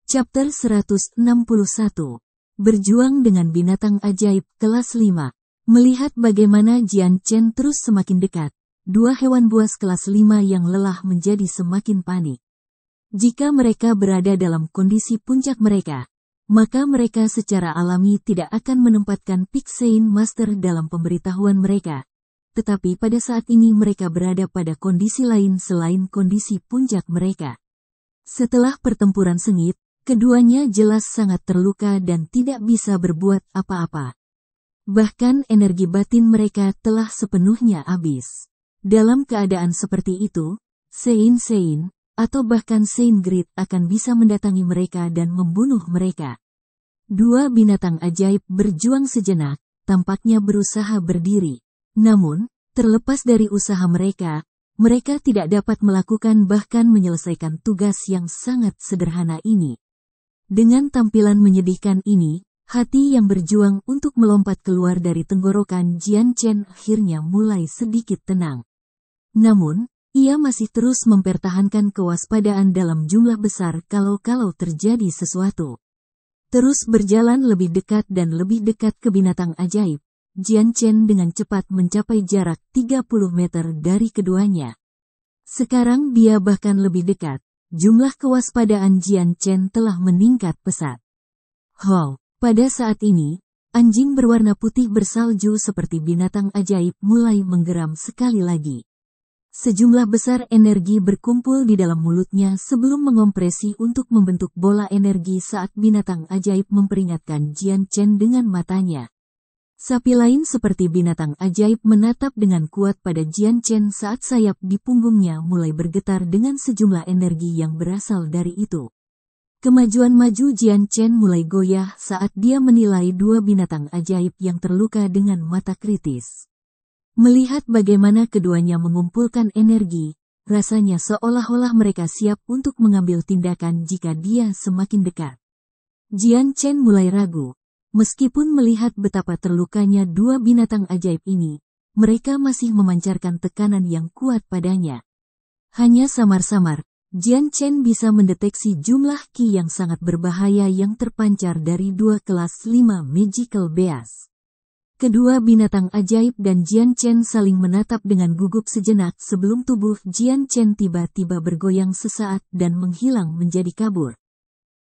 Chapter 161. Berjuang dengan binatang ajaib kelas 5. Melihat bagaimana Jian Chen terus semakin dekat, dua hewan buas kelas 5 yang lelah menjadi semakin panik. Jika mereka berada dalam kondisi puncak mereka, maka mereka secara alami tidak akan menempatkan Pixane Master dalam pemberitahuan mereka. Tetapi pada saat ini mereka berada pada kondisi lain selain kondisi puncak mereka. Setelah pertempuran sengit, keduanya jelas sangat terluka dan tidak bisa berbuat apa-apa. Bahkan energi batin mereka telah sepenuhnya habis. Dalam keadaan seperti itu, Sein atau bahkan Sein Grid akan bisa mendatangi mereka dan membunuh mereka. Dua binatang ajaib berjuang sejenak, tampaknya berusaha berdiri. Namun, terlepas dari usaha mereka tidak dapat melakukan bahkan menyelesaikan tugas yang sangat sederhana ini. Dengan tampilan menyedihkan ini, hati yang berjuang untuk melompat keluar dari tenggorokan Jian Chen akhirnya mulai sedikit tenang. Namun, ia masih terus mempertahankan kewaspadaan dalam jumlah besar kalau terjadi sesuatu. Terus berjalan lebih dekat dan lebih dekat ke binatang ajaib, Jian Chen dengan cepat mencapai jarak 30 meter dari keduanya. Sekarang dia bahkan lebih dekat. Jumlah kewaspadaan Jian Chen telah meningkat pesat. Pada saat ini, anjing berwarna putih bersalju seperti binatang ajaib mulai menggeram sekali lagi. Sejumlah besar energi berkumpul di dalam mulutnya sebelum mengompresi untuk membentuk bola energi saat binatang ajaib memperingatkan Jian Chen dengan matanya. Sapi lain seperti binatang ajaib menatap dengan kuat pada Jian Chen saat sayap di punggungnya mulai bergetar dengan sejumlah energi yang berasal dari itu. Kemajuan maju Jian Chen mulai goyah saat dia menilai dua binatang ajaib yang terluka dengan mata kritis. Melihat bagaimana keduanya mengumpulkan energi, rasanya seolah-olah mereka siap untuk mengambil tindakan jika dia semakin dekat. Jian Chen mulai ragu. Meskipun melihat betapa terlukanya dua binatang ajaib ini, mereka masih memancarkan tekanan yang kuat padanya. Hanya samar-samar, Jian Chen bisa mendeteksi jumlah ki yang sangat berbahaya yang terpancar dari dua kelas 5 Magical Beast. Kedua binatang ajaib dan Jian Chen saling menatap dengan gugup sejenak sebelum tubuh Jian Chen tiba-tiba bergoyang sesaat dan menghilang menjadi kabur.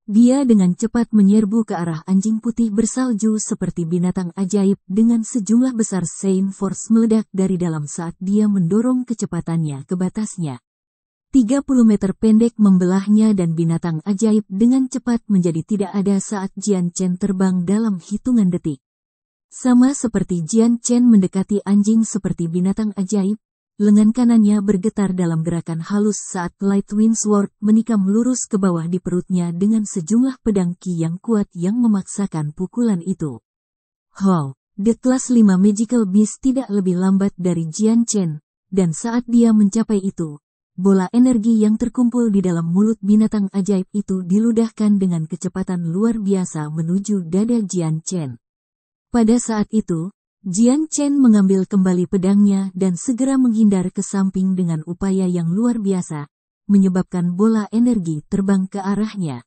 Dia dengan cepat menyerbu ke arah anjing putih bersalju seperti binatang ajaib dengan sejumlah besar Sein Force meledak dari dalam saat dia mendorong kecepatannya ke batasnya. 30 meter pendek membelahnya dan binatang ajaib dengan cepat menjadi tidak ada saat Jian Chen terbang dalam hitungan detik. Sama seperti Jian Chen mendekati anjing seperti binatang ajaib, lengan kanannya bergetar dalam gerakan halus saat Lightwind Sword menikam lurus ke bawah di perutnya dengan sejumlah pedang ki yang kuat yang memaksakan pukulan itu. The Class 5 Magical Beast tidak lebih lambat dari Jian Chen, dan saat dia mencapai itu, bola energi yang terkumpul di dalam mulut binatang ajaib itu diludahkan dengan kecepatan luar biasa menuju dada Jian Chen. Pada saat itu, Jian Chen mengambil kembali pedangnya dan segera menghindar ke samping dengan upaya yang luar biasa, menyebabkan bola energi terbang ke arahnya.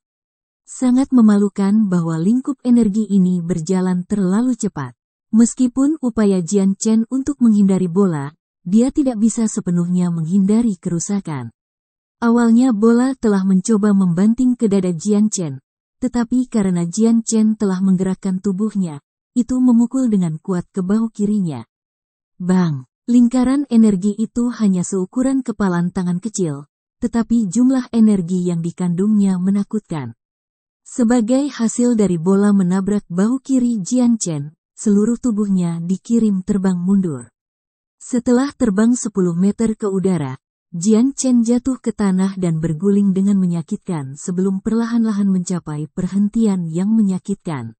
Sangat memalukan bahwa lingkup energi ini berjalan terlalu cepat. Meskipun upaya Jian Chen untuk menghindari bola, dia tidak bisa sepenuhnya menghindari kerusakan. Awalnya bola telah mencoba membanting ke dada Jian Chen, tetapi karena Jian Chen telah menggerakkan tubuhnya, itu memukul dengan kuat ke bahu kirinya. Bang! Lingkaran energi itu hanya seukuran kepalan tangan kecil, tetapi jumlah energi yang dikandungnya menakutkan. Sebagai hasil dari bola menabrak bahu kiri Jian Chen, seluruh tubuhnya dikirim terbang mundur. Setelah terbang 10 meter ke udara, Jian Chen jatuh ke tanah dan berguling dengan menyakitkan sebelum perlahan-lahan mencapai perhentian yang menyakitkan.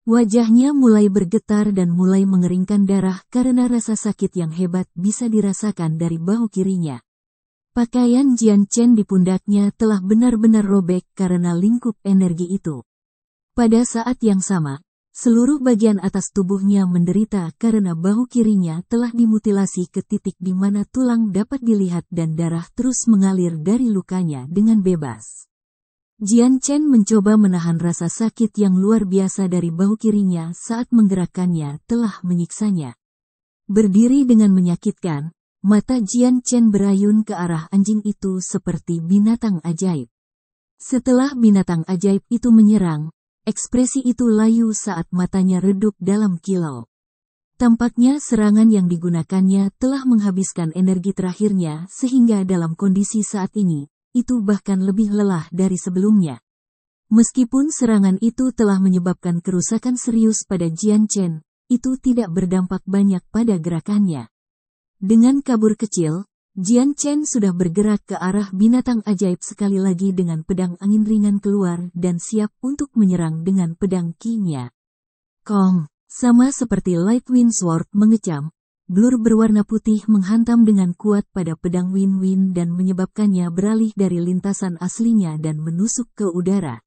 Wajahnya mulai bergetar dan mulai mengeringkan darah karena rasa sakit yang hebat bisa dirasakan dari bahu kirinya. Pakaian Jian Chen di pundaknya telah benar-benar robek karena lingkup energi itu. Pada saat yang sama, seluruh bagian atas tubuhnya menderita karena bahu kirinya telah dimutilasi ke titik di mana tulang dapat dilihat dan darah terus mengalir dari lukanya dengan bebas. Jian Chen mencoba menahan rasa sakit yang luar biasa dari bahu kirinya saat menggerakkannya telah menyiksanya. Berdiri dengan menyakitkan, mata Jian Chen berayun ke arah anjing itu seperti binatang ajaib. Setelah binatang ajaib itu menyerang, ekspresi itu layu saat matanya redup dalam kilau. Tampaknya serangan yang digunakannya telah menghabiskan energi terakhirnya sehingga dalam kondisi saat ini, itu bahkan lebih lelah dari sebelumnya. Meskipun serangan itu telah menyebabkan kerusakan serius pada Jian Chen, itu tidak berdampak banyak pada gerakannya. Dengan kabur kecil, Jian Chen sudah bergerak ke arah binatang ajaib sekali lagi dengan pedang angin ringan keluar dan siap untuk menyerang dengan pedang Qi-nya. Kong, sama seperti Light Wind Sword mengecam, blur berwarna putih menghantam dengan kuat pada pedang Win Win dan menyebabkannya beralih dari lintasan aslinya dan menusuk ke udara.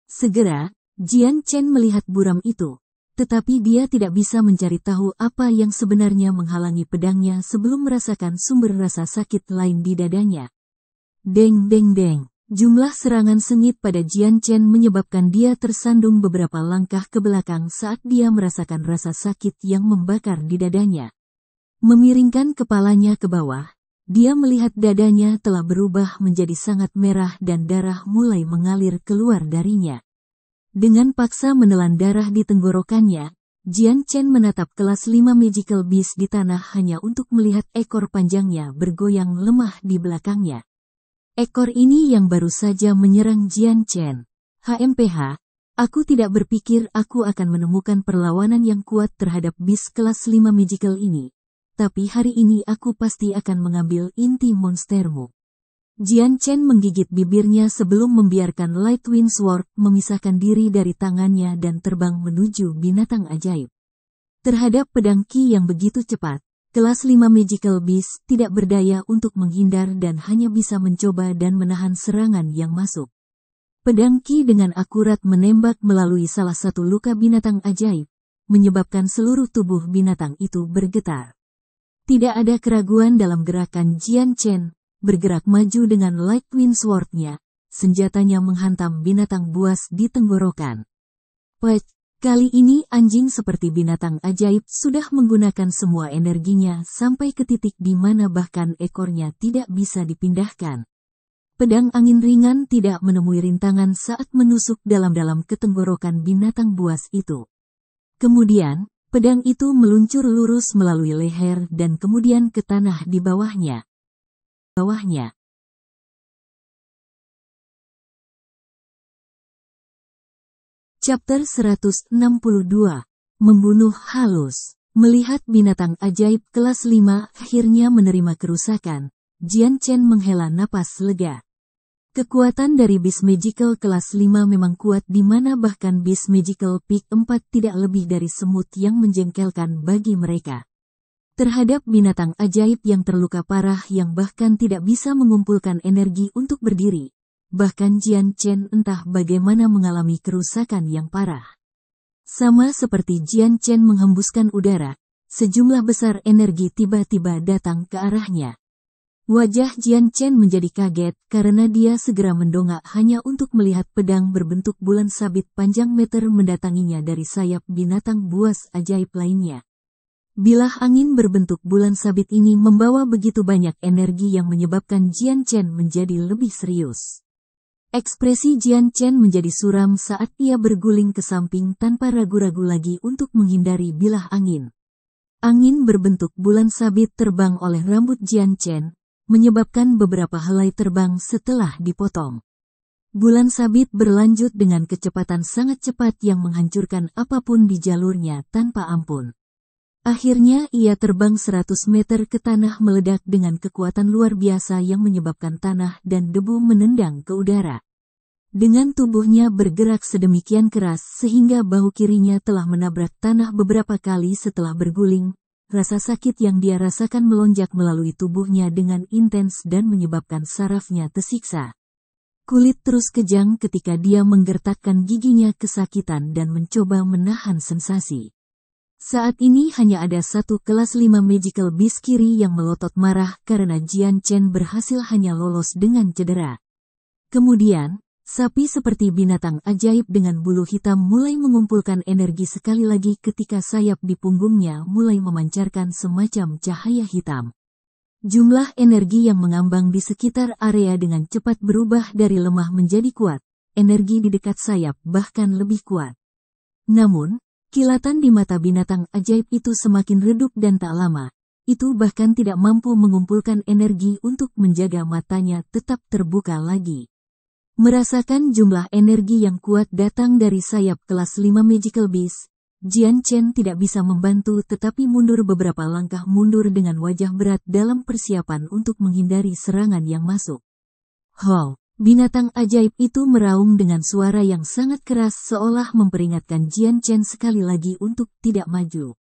Segera, Jian Chen melihat buram itu, tetapi dia tidak bisa mencari tahu apa yang sebenarnya menghalangi pedangnya sebelum merasakan sumber rasa sakit lain di dadanya. Deng deng deng, jumlah serangan sengit pada Jian Chen menyebabkan dia tersandung beberapa langkah ke belakang saat dia merasakan rasa sakit yang membakar di dadanya. Memiringkan kepalanya ke bawah, dia melihat dadanya telah berubah menjadi sangat merah dan darah mulai mengalir keluar darinya. Dengan paksa menelan darah di tenggorokannya, Jian Chen menatap kelas 5 Magical Beast di tanah hanya untuk melihat ekor panjangnya bergoyang lemah di belakangnya. Ekor ini yang baru saja menyerang Jian Chen. HMPH, aku tidak berpikir aku akan menemukan perlawanan yang kuat terhadap beast kelas 5 Magical ini. Tapi hari ini aku pasti akan mengambil inti monstermu. Jian Chen menggigit bibirnya sebelum membiarkan Light Wind Sword memisahkan diri dari tangannya dan terbang menuju binatang ajaib. Terhadap pedang Qi yang begitu cepat, kelas 5 Magical Beast tidak berdaya untuk menghindar dan hanya bisa mencoba dan menahan serangan yang masuk. Pedang Qi dengan akurat menembak melalui salah satu luka binatang ajaib, menyebabkan seluruh tubuh binatang itu bergetar. Tidak ada keraguan dalam gerakan Jian Chen, bergerak maju dengan Light Wind Sword-nya, senjatanya menghantam binatang buas di tenggorokan. Pech, kali ini anjing seperti binatang ajaib sudah menggunakan semua energinya sampai ke titik di mana bahkan ekornya tidak bisa dipindahkan. Pedang angin ringan tidak menemui rintangan saat menusuk dalam-dalam ke tenggorokan binatang buas itu. Kemudian, pedang itu meluncur lurus melalui leher dan kemudian ke tanah di bawahnya. Chapter 162. Membunuh halus. Melihat binatang ajaib kelas 5 akhirnya menerima kerusakan, Jian Chen menghela napas lega. Kekuatan dari Beast Magical kelas 5 memang kuat di mana bahkan Beast Magical Peak 4 tidak lebih dari semut yang menjengkelkan bagi mereka. Terhadap binatang ajaib yang terluka parah yang bahkan tidak bisa mengumpulkan energi untuk berdiri, bahkan Jian Chen entah bagaimana mengalami kerusakan yang parah. Sama seperti Jian Chen menghembuskan udara, sejumlah besar energi tiba-tiba datang ke arahnya. Wajah Jian Chen menjadi kaget karena dia segera mendongak hanya untuk melihat pedang berbentuk bulan sabit panjang meter mendatanginya dari sayap binatang buas ajaib lainnya. Bilah angin berbentuk bulan sabit ini membawa begitu banyak energi yang menyebabkan Jian Chen menjadi lebih serius. Ekspresi Jian Chen menjadi suram saat ia berguling ke samping tanpa ragu-ragu lagi untuk menghindari bilah angin. Angin berbentuk bulan sabit terbang oleh rambut Jian Chen, menyebabkan beberapa helai terbang setelah dipotong. Bulan sabit berlanjut dengan kecepatan sangat cepat yang menghancurkan apapun di jalurnya tanpa ampun. Akhirnya ia terbang 100 meter ke tanah meledak dengan kekuatan luar biasa yang menyebabkan tanah dan debu menendang ke udara. Dengan tubuhnya bergerak sedemikian keras sehingga bahu kirinya telah menabrak tanah beberapa kali setelah berguling. Rasa sakit yang dia rasakan melonjak melalui tubuhnya dengan intens dan menyebabkan sarafnya tersiksa. Kulit terus kejang ketika dia menggertakkan giginya kesakitan dan mencoba menahan sensasi. Saat ini hanya ada satu kelas 5 Magical Beast kiri yang melotot marah karena Jian Chen berhasil hanya lolos dengan cedera. Kemudian, Sapi seperti binatang ajaib dengan bulu hitam mulai mengumpulkan energi sekali lagi ketika sayap di punggungnya mulai memancarkan semacam cahaya hitam. Jumlah energi yang mengambang di sekitar area dengan cepat berubah dari lemah menjadi kuat. Energi di dekat sayap bahkan lebih kuat. Namun, kilatan di mata binatang ajaib itu semakin redup dan tak lama. Itu bahkan tidak mampu mengumpulkan energi untuk menjaga matanya tetap terbuka lagi. Merasakan jumlah energi yang kuat datang dari sayap kelas 5 Magical Beast, Jian Chen tidak bisa membantu tetapi mundur beberapa langkah mundur dengan wajah berat dalam persiapan untuk menghindari serangan yang masuk. How! Binatang ajaib itu meraung dengan suara yang sangat keras seolah memperingatkan Jian Chen sekali lagi untuk tidak maju.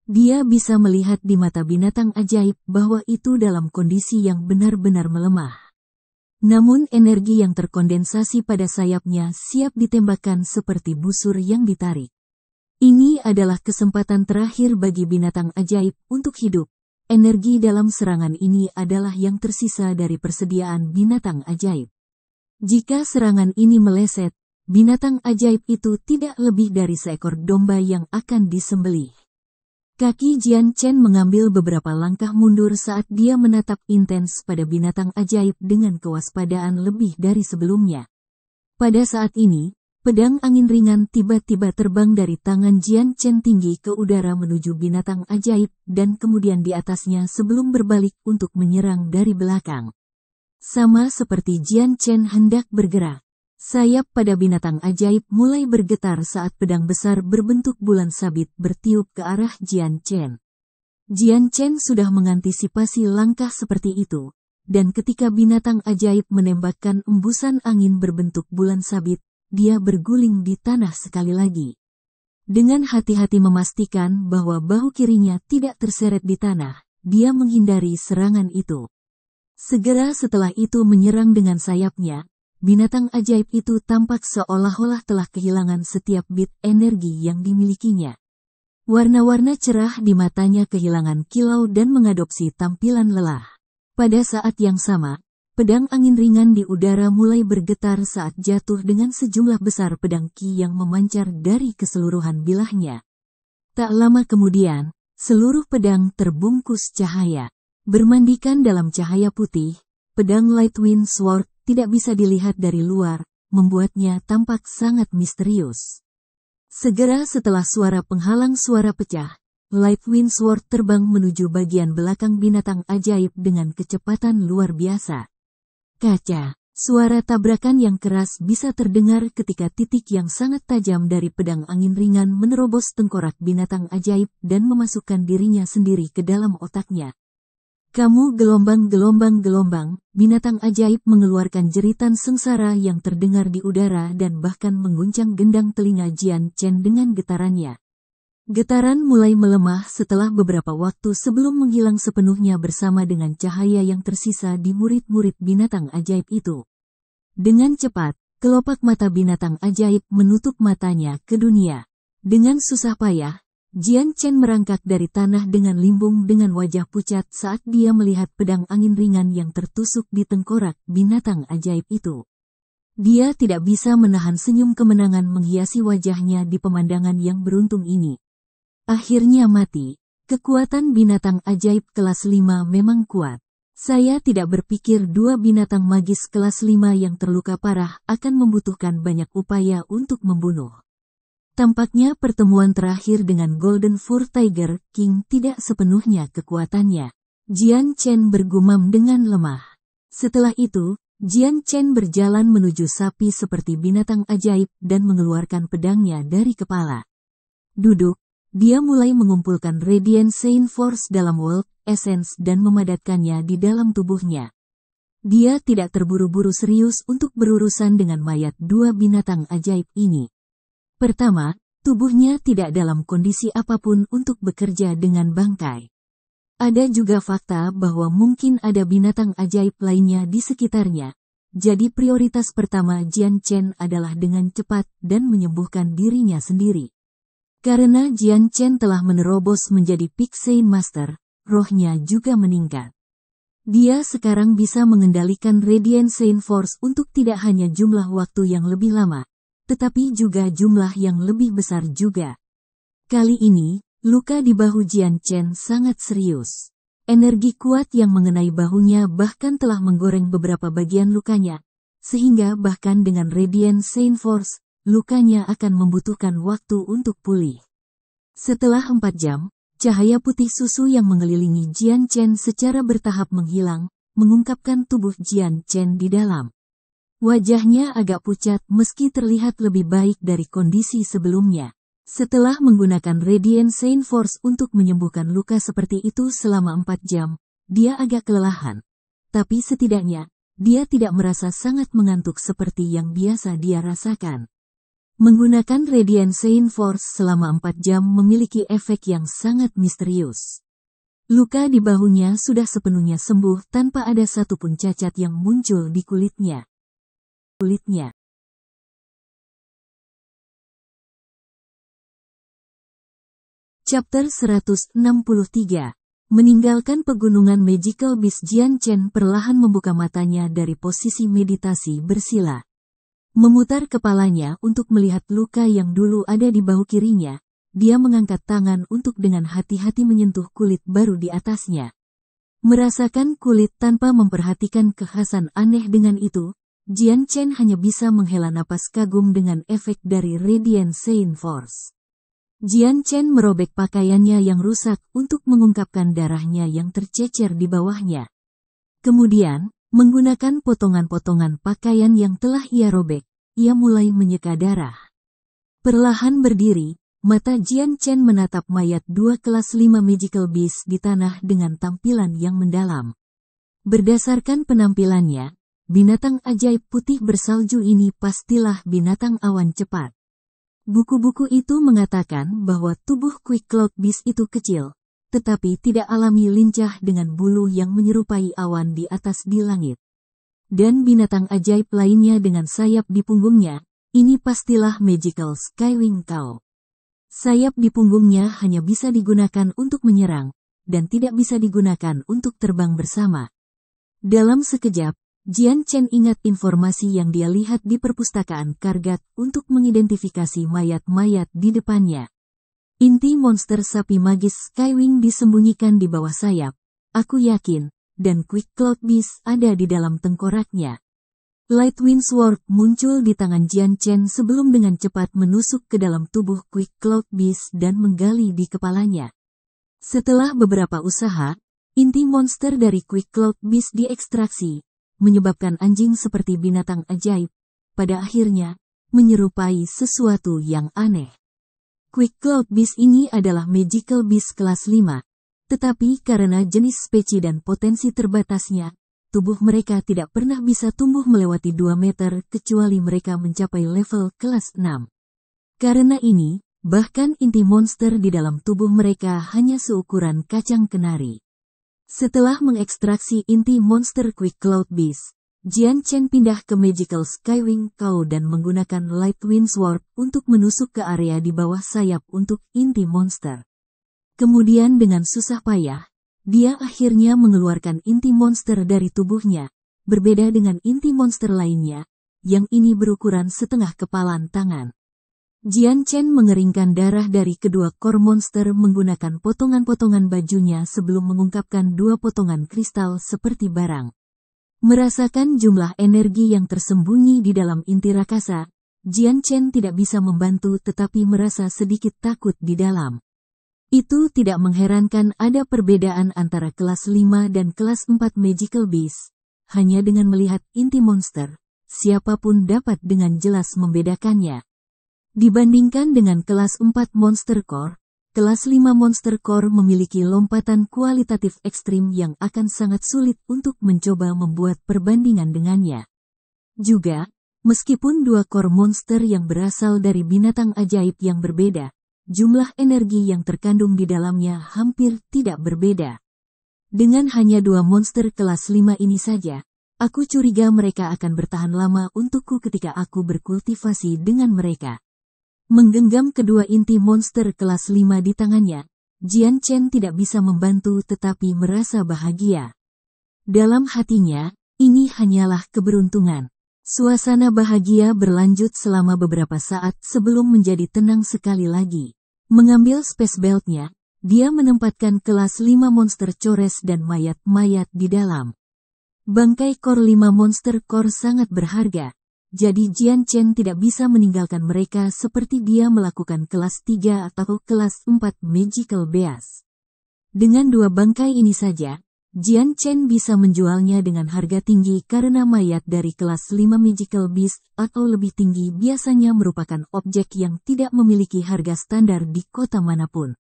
Dia bisa melihat di mata binatang ajaib bahwa itu dalam kondisi yang benar-benar melemah. Namun energi yang terkondensasi pada sayapnya siap ditembakkan seperti busur yang ditarik. Ini adalah kesempatan terakhir bagi binatang ajaib untuk hidup. Energi dalam serangan ini adalah yang tersisa dari persediaan binatang ajaib. Jika serangan ini meleset, binatang ajaib itu tidak lebih dari seekor domba yang akan disembelih. Kaki Jian Chen mengambil beberapa langkah mundur saat dia menatap intens pada binatang ajaib dengan kewaspadaan lebih dari sebelumnya. Pada saat ini, pedang angin ringan tiba-tiba terbang dari tangan Jian Chen tinggi ke udara menuju binatang ajaib dan kemudian di atasnya sebelum berbalik untuk menyerang dari belakang. Sama seperti Jian Chen hendak bergerak. Sayap pada binatang ajaib mulai bergetar saat pedang besar berbentuk bulan sabit bertiup ke arah Jian Chen. Jian Chen sudah mengantisipasi langkah seperti itu, dan ketika binatang ajaib menembakkan embusan angin berbentuk bulan sabit, dia berguling di tanah sekali lagi. Dengan hati-hati memastikan bahwa bahu kirinya tidak terseret di tanah, dia menghindari serangan itu. Segera setelah itu menyerang dengan sayapnya. Binatang ajaib itu tampak seolah-olah telah kehilangan setiap bit energi yang dimilikinya. Warna-warna cerah di matanya kehilangan kilau dan mengadopsi tampilan lelah. Pada saat yang sama, pedang angin ringan di udara mulai bergetar saat jatuh dengan sejumlah besar pedang ki yang memancar dari keseluruhan bilahnya. Tak lama kemudian, seluruh pedang terbungkus cahaya. Bermandikan dalam cahaya putih, pedang Lightwind Sword tidak bisa dilihat dari luar, membuatnya tampak sangat misterius. Segera setelah suara penghalang suara pecah, Lightwind Sword terbang menuju bagian belakang binatang ajaib dengan kecepatan luar biasa. Kaca, suara tabrakan yang keras bisa terdengar ketika titik yang sangat tajam dari pedang angin ringan menerobos tengkorak binatang ajaib dan memasukkan dirinya sendiri ke dalam otaknya. Kamu gelombang, binatang ajaib mengeluarkan jeritan sengsara yang terdengar di udara dan bahkan mengguncang gendang telinga Jian Chen dengan getarannya. Getaran mulai melemah setelah beberapa waktu sebelum menghilang sepenuhnya bersama dengan cahaya yang tersisa di murid-murid binatang ajaib itu. Dengan cepat, kelopak mata binatang ajaib menutup matanya ke dunia. Dengan susah payah, Jian Chen merangkak dari tanah dengan limbung dengan wajah pucat saat dia melihat pedang angin ringan yang tertusuk di tengkorak binatang ajaib itu. Dia tidak bisa menahan senyum kemenangan menghiasi wajahnya di pemandangan yang beruntung ini. Akhirnya mati. Kekuatan binatang ajaib kelas 5 memang kuat. Saya tidak berpikir dua binatang magis kelas 5 yang terluka parah akan membutuhkan banyak upaya untuk membunuh. Tampaknya pertemuan terakhir dengan Golden Fur Tiger King tidak sepenuhnya kekuatannya. Jian Chen bergumam dengan lemah. Setelah itu, Jian Chen berjalan menuju sapi seperti binatang ajaib dan mengeluarkan pedangnya dari kepala. Duduk, dia mulai mengumpulkan Radiant Saint Force dalam World Essence dan memadatkannya di dalam tubuhnya. Dia tidak terburu-buru serius untuk berurusan dengan mayat dua binatang ajaib ini. Pertama, tubuhnya tidak dalam kondisi apapun untuk bekerja dengan bangkai. Ada juga fakta bahwa mungkin ada binatang ajaib lainnya di sekitarnya. Jadi prioritas pertama Jian Chen adalah dengan cepat dan menyembuhkan dirinya sendiri. Karena Jian Chen telah menerobos menjadi Peak Saint Master, rohnya juga meningkat. Dia sekarang bisa mengendalikan Radiant Chain Force untuk tidak hanya jumlah waktu yang lebih lama, tetapi juga jumlah yang lebih besar juga. Kali ini, luka di bahu Jian Chen sangat serius. Energi kuat yang mengenai bahunya bahkan telah menggoreng beberapa bagian lukanya, sehingga bahkan dengan Radiant Chain Force, lukanya akan membutuhkan waktu untuk pulih. Setelah 4 jam, cahaya putih susu yang mengelilingi Jian Chen secara bertahap menghilang, mengungkapkan tubuh Jian Chen di dalam. Wajahnya agak pucat meski terlihat lebih baik dari kondisi sebelumnya. Setelah menggunakan Radiant Chain Force untuk menyembuhkan luka seperti itu selama 4 jam, dia agak kelelahan. Tapi setidaknya, dia tidak merasa sangat mengantuk seperti yang biasa dia rasakan. Menggunakan Radiant Chain Force selama 4 jam memiliki efek yang sangat misterius. Luka di bahunya sudah sepenuhnya sembuh tanpa ada satupun cacat yang muncul di kulitnya. Chapter 163. Meninggalkan pegunungan Magical Beast, Jian Chen perlahan membuka matanya dari posisi meditasi bersila. Memutar kepalanya untuk melihat luka yang dulu ada di bahu kirinya, dia mengangkat tangan untuk dengan hati-hati menyentuh kulit baru di atasnya. Merasakan kulit tanpa memperhatikan kekhasan aneh dengan itu, Jian Chen hanya bisa menghela napas kagum dengan efek dari Radiant Chain Force. Jian Chen merobek pakaiannya yang rusak untuk mengungkapkan darahnya yang tercecer di bawahnya. Kemudian, menggunakan potongan-potongan pakaian yang telah ia robek, ia mulai menyeka darah. Perlahan berdiri, mata Jian Chen menatap mayat 2 kelas 5 Magical Beast di tanah dengan tampilan yang mendalam. Berdasarkan penampilannya, binatang ajaib putih bersalju ini pastilah binatang awan cepat. Buku-buku itu mengatakan bahwa tubuh Quick Cloud Beast itu kecil, tetapi tidak alami, lincah dengan bulu yang menyerupai awan di atas di langit. Dan binatang ajaib lainnya dengan sayap di punggungnya, ini pastilah Magical Skywing Cow. Sayap di punggungnya hanya bisa digunakan untuk menyerang, dan tidak bisa digunakan untuk terbang bersama. Dalam sekejap, Jian Chen ingat informasi yang dia lihat di perpustakaan Kargat untuk mengidentifikasi mayat-mayat di depannya. Inti monster sapi magis Skywing disembunyikan di bawah sayap, aku yakin, dan Quick Cloud Beast ada di dalam tengkoraknya. Lightwind Sword muncul di tangan Jian Chen sebelum dengan cepat menusuk ke dalam tubuh Quick Cloud Beast dan menggali di kepalanya. Setelah beberapa usaha, inti monster dari Quick Cloud Beast diekstraksi, menyebabkan anjing seperti binatang ajaib, pada akhirnya, menyerupai sesuatu yang aneh. Quick Cloud Beast ini adalah Magical Beast kelas 5, tetapi karena jenis spesi dan potensi terbatasnya, tubuh mereka tidak pernah bisa tumbuh melewati 2 meter kecuali mereka mencapai level kelas 6. Karena ini, bahkan inti monster di dalam tubuh mereka hanya seukuran kacang kenari. Setelah mengekstraksi inti monster Quick Cloud Beast, Jian Chen pindah ke Magical Skywing Cow dan menggunakan Lightwind Sword untuk menusuk ke area di bawah sayap untuk inti monster. Kemudian dengan susah payah, dia akhirnya mengeluarkan inti monster dari tubuhnya, berbeda dengan inti monster lainnya, yang ini berukuran setengah kepalan tangan. Jian Chen mengeringkan darah dari kedua core monster menggunakan potongan-potongan bajunya sebelum mengungkapkan 2 potongan kristal seperti barang. Merasakan jumlah energi yang tersembunyi di dalam inti rakasa, Jian Chen tidak bisa membantu tetapi merasa sedikit takut di dalam. Itu tidak mengherankan ada perbedaan antara kelas 5 dan kelas 4 Magical Beast. Hanya dengan melihat inti monster, siapapun dapat dengan jelas membedakannya. Dibandingkan dengan kelas 4 Monster Core, kelas 5 Monster Core memiliki lompatan kualitatif ekstrim yang akan sangat sulit untuk mencoba membuat perbandingan dengannya. Juga, meskipun 2 core monster yang berasal dari binatang ajaib yang berbeda, jumlah energi yang terkandung di dalamnya hampir tidak berbeda. Dengan hanya 2 monster kelas 5 ini saja, aku curiga mereka akan bertahan lama untukku ketika aku berkultivasi dengan mereka. Menggenggam kedua inti monster kelas 5 di tangannya, Jian Chen tidak bisa membantu tetapi merasa bahagia. Dalam hatinya, ini hanyalah keberuntungan. Suasana bahagia berlanjut selama beberapa saat sebelum menjadi tenang sekali lagi. Mengambil space beltnya, dia menempatkan kelas 5 monster cores dan mayat-mayat di dalam. Bangkai core 5 monster core sangat berharga. Jadi Jian Chen tidak bisa meninggalkan mereka seperti dia melakukan kelas 3 atau kelas 4 Magical Beast. Dengan 2 bangkai ini saja, Jian Chen bisa menjualnya dengan harga tinggi karena mayat dari kelas 5 Magical Beast atau lebih tinggi biasanya merupakan objek yang tidak memiliki harga standar di kota manapun.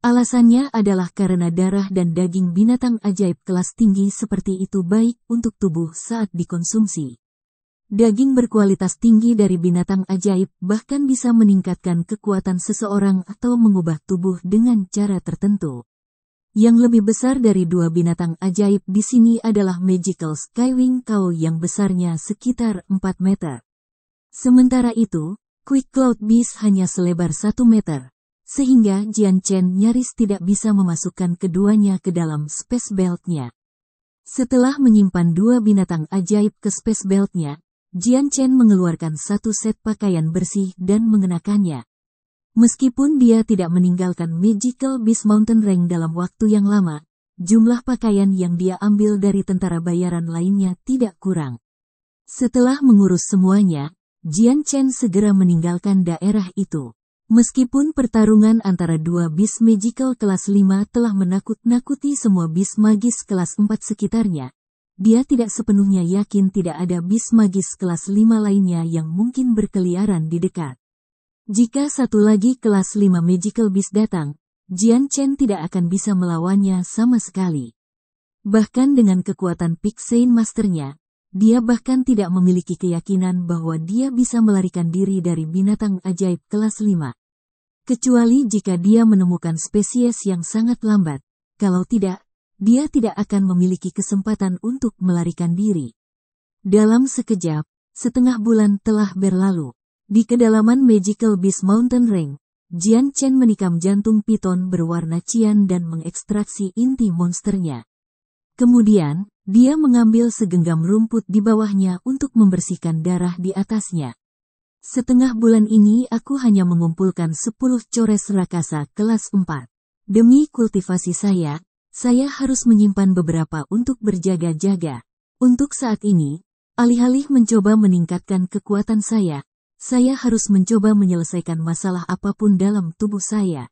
Alasannya adalah karena darah dan daging binatang ajaib kelas tinggi seperti itu baik untuk tubuh saat dikonsumsi. Daging berkualitas tinggi dari binatang ajaib bahkan bisa meningkatkan kekuatan seseorang atau mengubah tubuh dengan cara tertentu. Yang lebih besar dari 2 binatang ajaib di sini adalah Magical Skywing Cow yang besarnya sekitar 4 meter. Sementara itu, Quick Cloud Beast hanya selebar 1 meter, sehingga Jian Chen nyaris tidak bisa memasukkan keduanya ke dalam space belt-nya. Setelah menyimpan 2 binatang ajaib ke space belt-nya, Jian Chen mengeluarkan 1 set pakaian bersih dan mengenakannya. Meskipun dia tidak meninggalkan Magical Beast Mountain Range dalam waktu yang lama, jumlah pakaian yang dia ambil dari tentara bayaran lainnya tidak kurang. Setelah mengurus semuanya, Jian Chen segera meninggalkan daerah itu. Meskipun pertarungan antara 2 Beast Magical kelas 5 telah menakut-nakuti semua Beast Magis kelas 4 sekitarnya, dia tidak sepenuhnya yakin tidak ada Beast Magis kelas 5 lainnya yang mungkin berkeliaran di dekat. Jika satu lagi kelas 5 Magical Beast datang, Jian Chen tidak akan bisa melawannya sama sekali. Bahkan dengan kekuatan Peak Saint Masternya, dia bahkan tidak memiliki keyakinan bahwa dia bisa melarikan diri dari binatang ajaib kelas 5. Kecuali jika dia menemukan spesies yang sangat lambat, kalau tidak, dia tidak akan memiliki kesempatan untuk melarikan diri. Dalam sekejap, setengah bulan telah berlalu. Di kedalaman Magical Beast Mountain Range, Jian Chen menikam jantung piton berwarna cian dan mengekstraksi inti monsternya. Kemudian, dia mengambil segenggam rumput di bawahnya untuk membersihkan darah di atasnya. Setengah bulan ini aku hanya mengumpulkan 10 cores rakasa kelas 4. Demi kultivasi saya harus menyimpan beberapa untuk berjaga-jaga. Untuk saat ini, alih-alih mencoba meningkatkan kekuatan saya harus mencoba menyelesaikan masalah apapun dalam tubuh saya.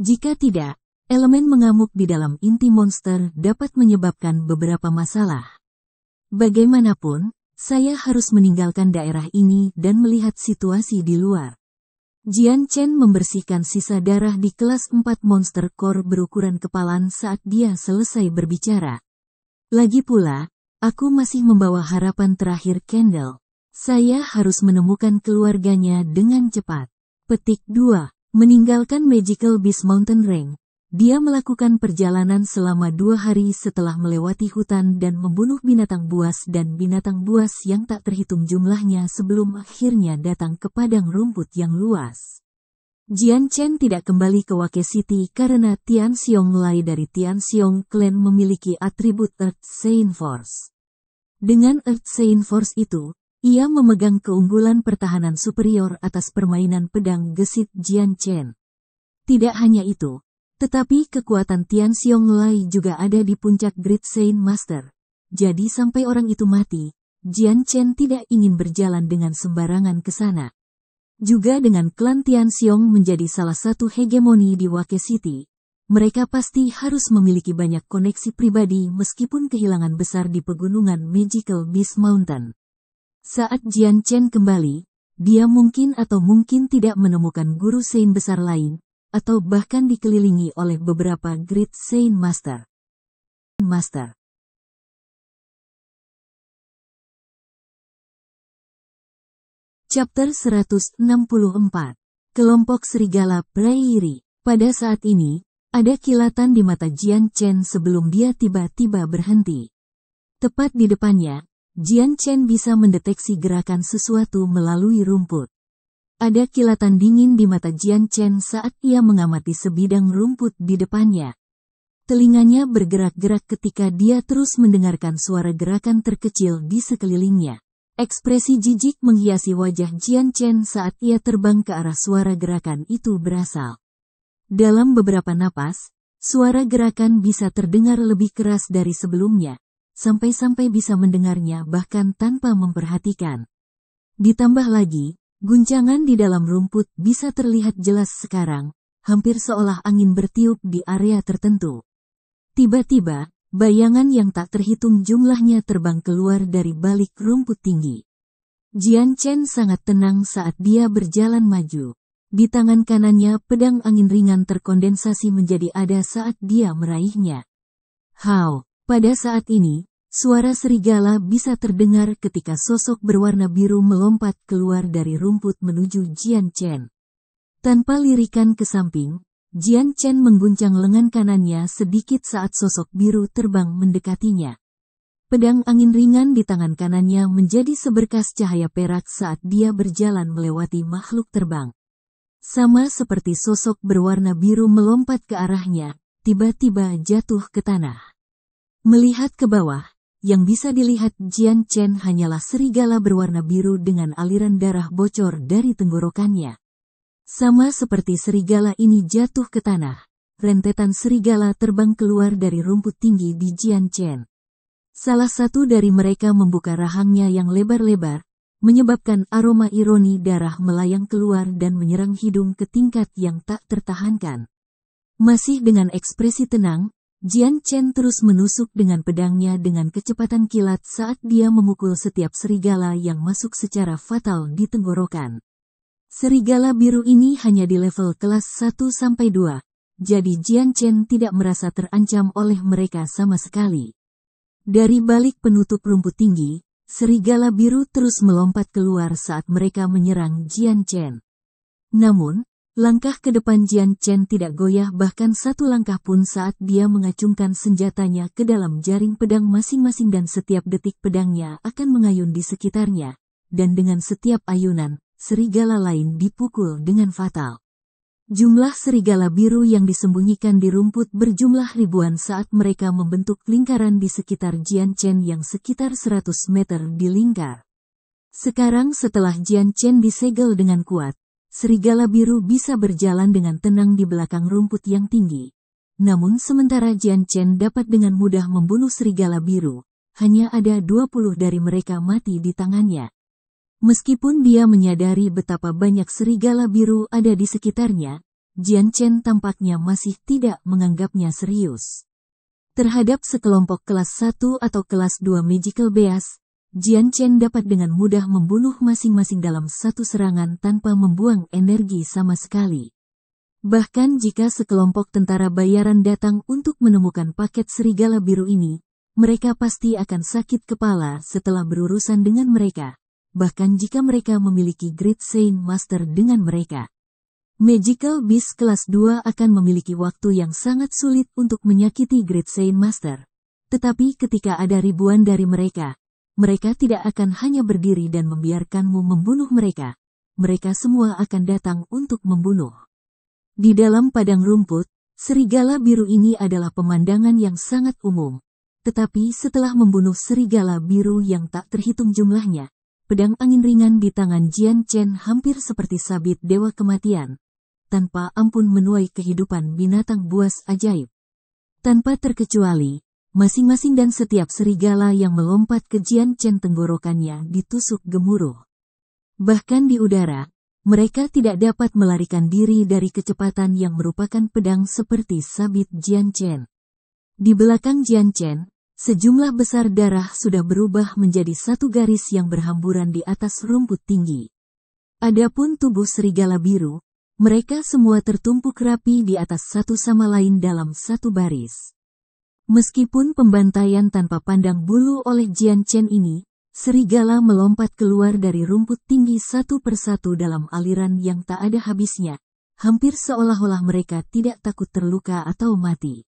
Jika tidak, elemen mengamuk di dalam inti monster dapat menyebabkan beberapa masalah. Bagaimanapun, saya harus meninggalkan daerah ini dan melihat situasi di luar. Jian Chen membersihkan sisa darah di kelas 4 monster core berukuran kepalan saat dia selesai berbicara. Lagi pula, aku masih membawa harapan terakhir Candle. Saya harus menemukan keluarganya dengan cepat. Petik 2. Meninggalkan Magical Beast Mountain Range. Dia melakukan perjalanan selama 2 hari setelah melewati hutan dan membunuh binatang buas dan binatang buas yang tak terhitung jumlahnya sebelum akhirnya datang ke padang rumput yang luas. Jian Chen tidak kembali ke Wake City karena Tian Xiong Lai dari Tian Xiong Clan memiliki atribut Earth Saint Force. Dengan Earth Saint Force itu, ia memegang keunggulan pertahanan superior atas permainan pedang gesit Jian Chen. Tidak hanya itu, tetapi kekuatan Tian Xiong Lai juga ada di puncak Great Saint Master. Jadi sampai orang itu mati, Jian Chen tidak ingin berjalan dengan sembarangan ke sana. Juga dengan klan Tian Xiong menjadi salah satu hegemoni di Wake City, mereka pasti harus memiliki banyak koneksi pribadi meskipun kehilangan besar di pegunungan Magical Beast Mountain. Saat Jian Chen kembali, dia mungkin atau mungkin tidak menemukan guru Saint besar lain, atau bahkan dikelilingi oleh beberapa Great Saint Master. Chapter 164. Kelompok Serigala Prairie. Pada saat ini, ada kilatan di mata Jian Chen sebelum dia tiba-tiba berhenti. Tepat di depannya, Jian Chen bisa mendeteksi gerakan sesuatu melalui rumput. Ada kilatan dingin di mata Jian Chen saat ia mengamati sebidang rumput di depannya. Telinganya bergerak-gerak ketika dia terus mendengarkan suara gerakan terkecil di sekelilingnya. Ekspresi jijik menghiasi wajah Jian Chen saat ia terbang ke arah suara gerakan itu berasal. Dalam beberapa napas, suara gerakan bisa terdengar lebih keras dari sebelumnya, sampai-sampai bisa mendengarnya bahkan tanpa memperhatikan. Ditambah lagi, guncangan di dalam rumput bisa terlihat jelas sekarang, hampir seolah angin bertiup di area tertentu. Tiba-tiba, bayangan yang tak terhitung jumlahnya terbang keluar dari balik rumput tinggi. Jian Chen sangat tenang saat dia berjalan maju. Di tangan kanannya pedang angin ringan terkondensasi menjadi ada saat dia meraihnya. Hao, pada saat ini, suara serigala bisa terdengar ketika sosok berwarna biru melompat keluar dari rumput menuju Jian Chen. Tanpa lirikan ke samping, Jian Chen mengguncang lengan kanannya sedikit saat sosok biru terbang mendekatinya. Pedang angin ringan di tangan kanannya menjadi seberkas cahaya perak saat dia berjalan melewati makhluk terbang. Sama seperti sosok berwarna biru melompat ke arahnya, tiba-tiba jatuh ke tanah. Melihat ke bawah, yang bisa dilihat Jian Chen hanyalah serigala berwarna biru dengan aliran darah bocor dari tenggorokannya. Sama seperti serigala ini jatuh ke tanah, rentetan serigala terbang keluar dari rumput tinggi di Jian Chen. Salah satu dari mereka membuka rahangnya yang lebar-lebar, menyebabkan aroma ironi darah melayang keluar dan menyerang hidung ke tingkat yang tak tertahankan. Masih dengan ekspresi tenang, Jian Chen terus menusuk dengan pedangnya dengan kecepatan kilat saat dia memukul setiap serigala yang masuk secara fatal di tenggorokan. Serigala biru ini hanya di level kelas 1-2, jadi Jian Chen tidak merasa terancam oleh mereka sama sekali. Dari balik penutup rumput tinggi, serigala biru terus melompat keluar saat mereka menyerang Jian Chen. Namun, langkah ke depan Jian Chen tidak goyah bahkan satu langkah pun saat dia mengacungkan senjatanya ke dalam jaring pedang masing-masing dan setiap detik pedangnya akan mengayun di sekitarnya, dan dengan setiap ayunan, serigala lain dipukul dengan fatal. Jumlah serigala biru yang disembunyikan di rumput berjumlah ribuan saat mereka membentuk lingkaran di sekitar Jian Chen yang sekitar 100 meter di lingkar. Sekarang setelah Jian Chen disegel dengan kuat, serigala biru bisa berjalan dengan tenang di belakang rumput yang tinggi. Namun sementara Jian Chen dapat dengan mudah membunuh serigala biru, hanya ada 20 dari mereka mati di tangannya. Meskipun dia menyadari betapa banyak serigala biru ada di sekitarnya, Jian Chen tampaknya masih tidak menganggapnya serius. Terhadap sekelompok kelas 1 atau kelas 2 Magical Beast, Jian Chen dapat dengan mudah membunuh masing-masing dalam satu serangan tanpa membuang energi sama sekali. Bahkan jika sekelompok tentara bayaran datang untuk menemukan paket serigala biru ini, mereka pasti akan sakit kepala setelah berurusan dengan mereka. Bahkan jika mereka memiliki Great Saint Master dengan mereka. Magical Beast kelas 2 akan memiliki waktu yang sangat sulit untuk menyakiti Great Saint Master. Tetapi ketika ada ribuan dari mereka, mereka tidak akan hanya berdiri dan membiarkanmu membunuh mereka. Mereka semua akan datang untuk membunuh. Di dalam padang rumput, serigala biru ini adalah pemandangan yang sangat umum. Tetapi setelah membunuh serigala biru yang tak terhitung jumlahnya, pedang angin ringan di tangan Jian Chen hampir seperti sabit dewa kematian, tanpa ampun menuai kehidupan binatang buas ajaib. Tanpa terkecuali, masing-masing dan setiap serigala yang melompat ke Jian Chen tenggorokannya ditusuk gemuruh. Bahkan di udara, mereka tidak dapat melarikan diri dari kecepatan yang merupakan pedang seperti sabit Jian Chen. Di belakang Jian Chen, sejumlah besar darah sudah berubah menjadi satu garis yang berhamburan di atas rumput tinggi. Adapun tubuh serigala biru, mereka semua tertumpuk rapi di atas satu sama lain dalam satu baris. Meskipun pembantaian tanpa pandang bulu oleh Jian Chen ini, serigala melompat keluar dari rumput tinggi satu persatu dalam aliran yang tak ada habisnya, hampir seolah-olah mereka tidak takut terluka atau mati.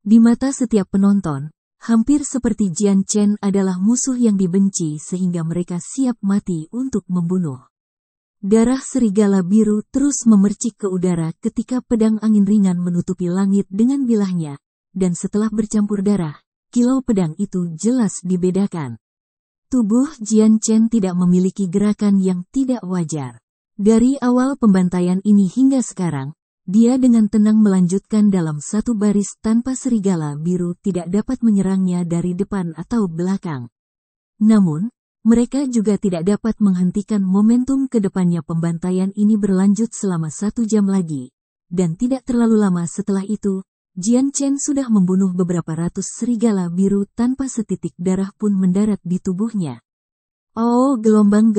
Di mata setiap penonton, hampir seperti Jian Chen adalah musuh yang dibenci sehingga mereka siap mati untuk membunuh. Darah serigala biru terus memercik ke udara ketika pedang angin ringan menutupi langit dengan bilahnya, dan setelah bercampur darah, kilau pedang itu jelas dibedakan. Tubuh Jian Chen tidak memiliki gerakan yang tidak wajar. Dari awal pembantaian ini hingga sekarang, dia dengan tenang melanjutkan dalam satu baris tanpa serigala biru tidak dapat menyerangnya dari depan atau belakang. Namun, mereka juga tidak dapat menghentikan momentum ke depannya. Pembantaian ini berlanjut selama 1 jam lagi. Dan tidak terlalu lama setelah itu, Jian Chen sudah membunuh beberapa ratus serigala biru tanpa setitik darah pun mendarat di tubuhnya. Oh, gelombang.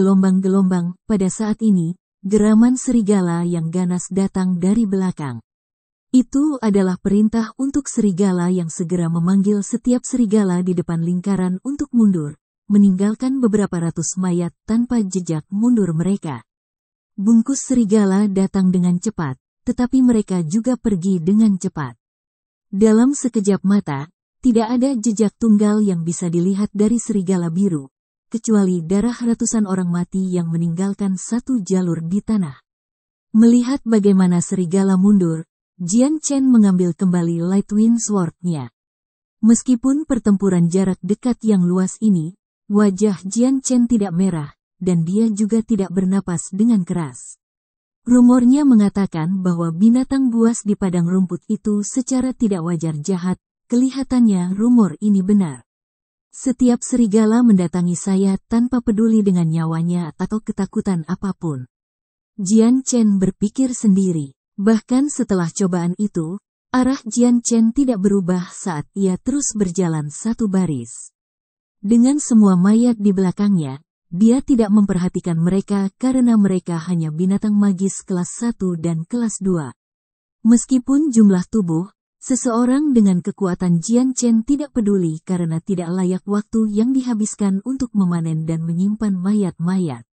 Pada saat ini, geraman serigala yang ganas datang dari belakang. Itu adalah perintah untuk serigala yang segera memanggil setiap serigala di depan lingkaran untuk mundur, meninggalkan beberapa ratus mayat tanpa jejak mundur mereka. Bungkus serigala datang dengan cepat, tetapi mereka juga pergi dengan cepat. Dalam sekejap mata, tidak ada jejak tunggal yang bisa dilihat dari serigala biru, kecuali darah ratusan orang mati yang meninggalkan satu jalur di tanah. Melihat bagaimana serigala mundur, Jian Chen mengambil kembali Lightwind Sword-nya. Meskipun pertempuran jarak dekat yang luas ini, wajah Jian Chen tidak merah, dan dia juga tidak bernapas dengan keras. Rumornya mengatakan bahwa binatang buas di padang rumput itu secara tidak wajar jahat. Kelihatannya rumor ini benar. Setiap serigala mendatangi saya tanpa peduli dengan nyawanya atau ketakutan apapun. Jian Chen berpikir sendiri. Bahkan setelah cobaan itu, arah Jian Chen tidak berubah saat ia terus berjalan satu baris. Dengan semua mayat di belakangnya, dia tidak memperhatikan mereka karena mereka hanya binatang magis kelas 1 dan kelas 2. Meskipun jumlah tubuh, seseorang dengan kekuatan Jian Chen tidak peduli karena tidak layak waktu yang dihabiskan untuk memanen dan menyimpan mayat-mayat.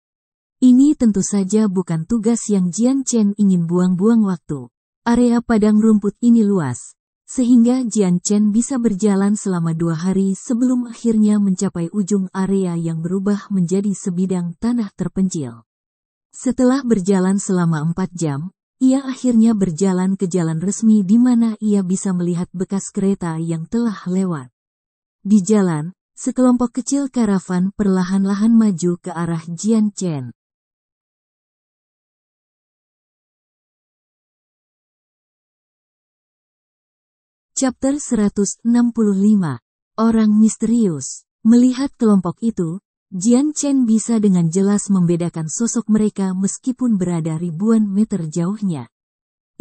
Ini tentu saja bukan tugas yang Jian Chen ingin buang-buang waktu. Area padang rumput ini luas, sehingga Jian Chen bisa berjalan selama 2 hari sebelum akhirnya mencapai ujung area yang berubah menjadi sebidang tanah terpencil. Setelah berjalan selama 4 jam, ia akhirnya berjalan ke jalan resmi di mana ia bisa melihat bekas kereta yang telah lewat. Di jalan, sekelompok kecil karavan perlahan-lahan maju ke arah Jian Chen. Chapter 165. Orang misterius. Melihat kelompok itu, Jian Chen bisa dengan jelas membedakan sosok mereka meskipun berada ribuan meter jauhnya.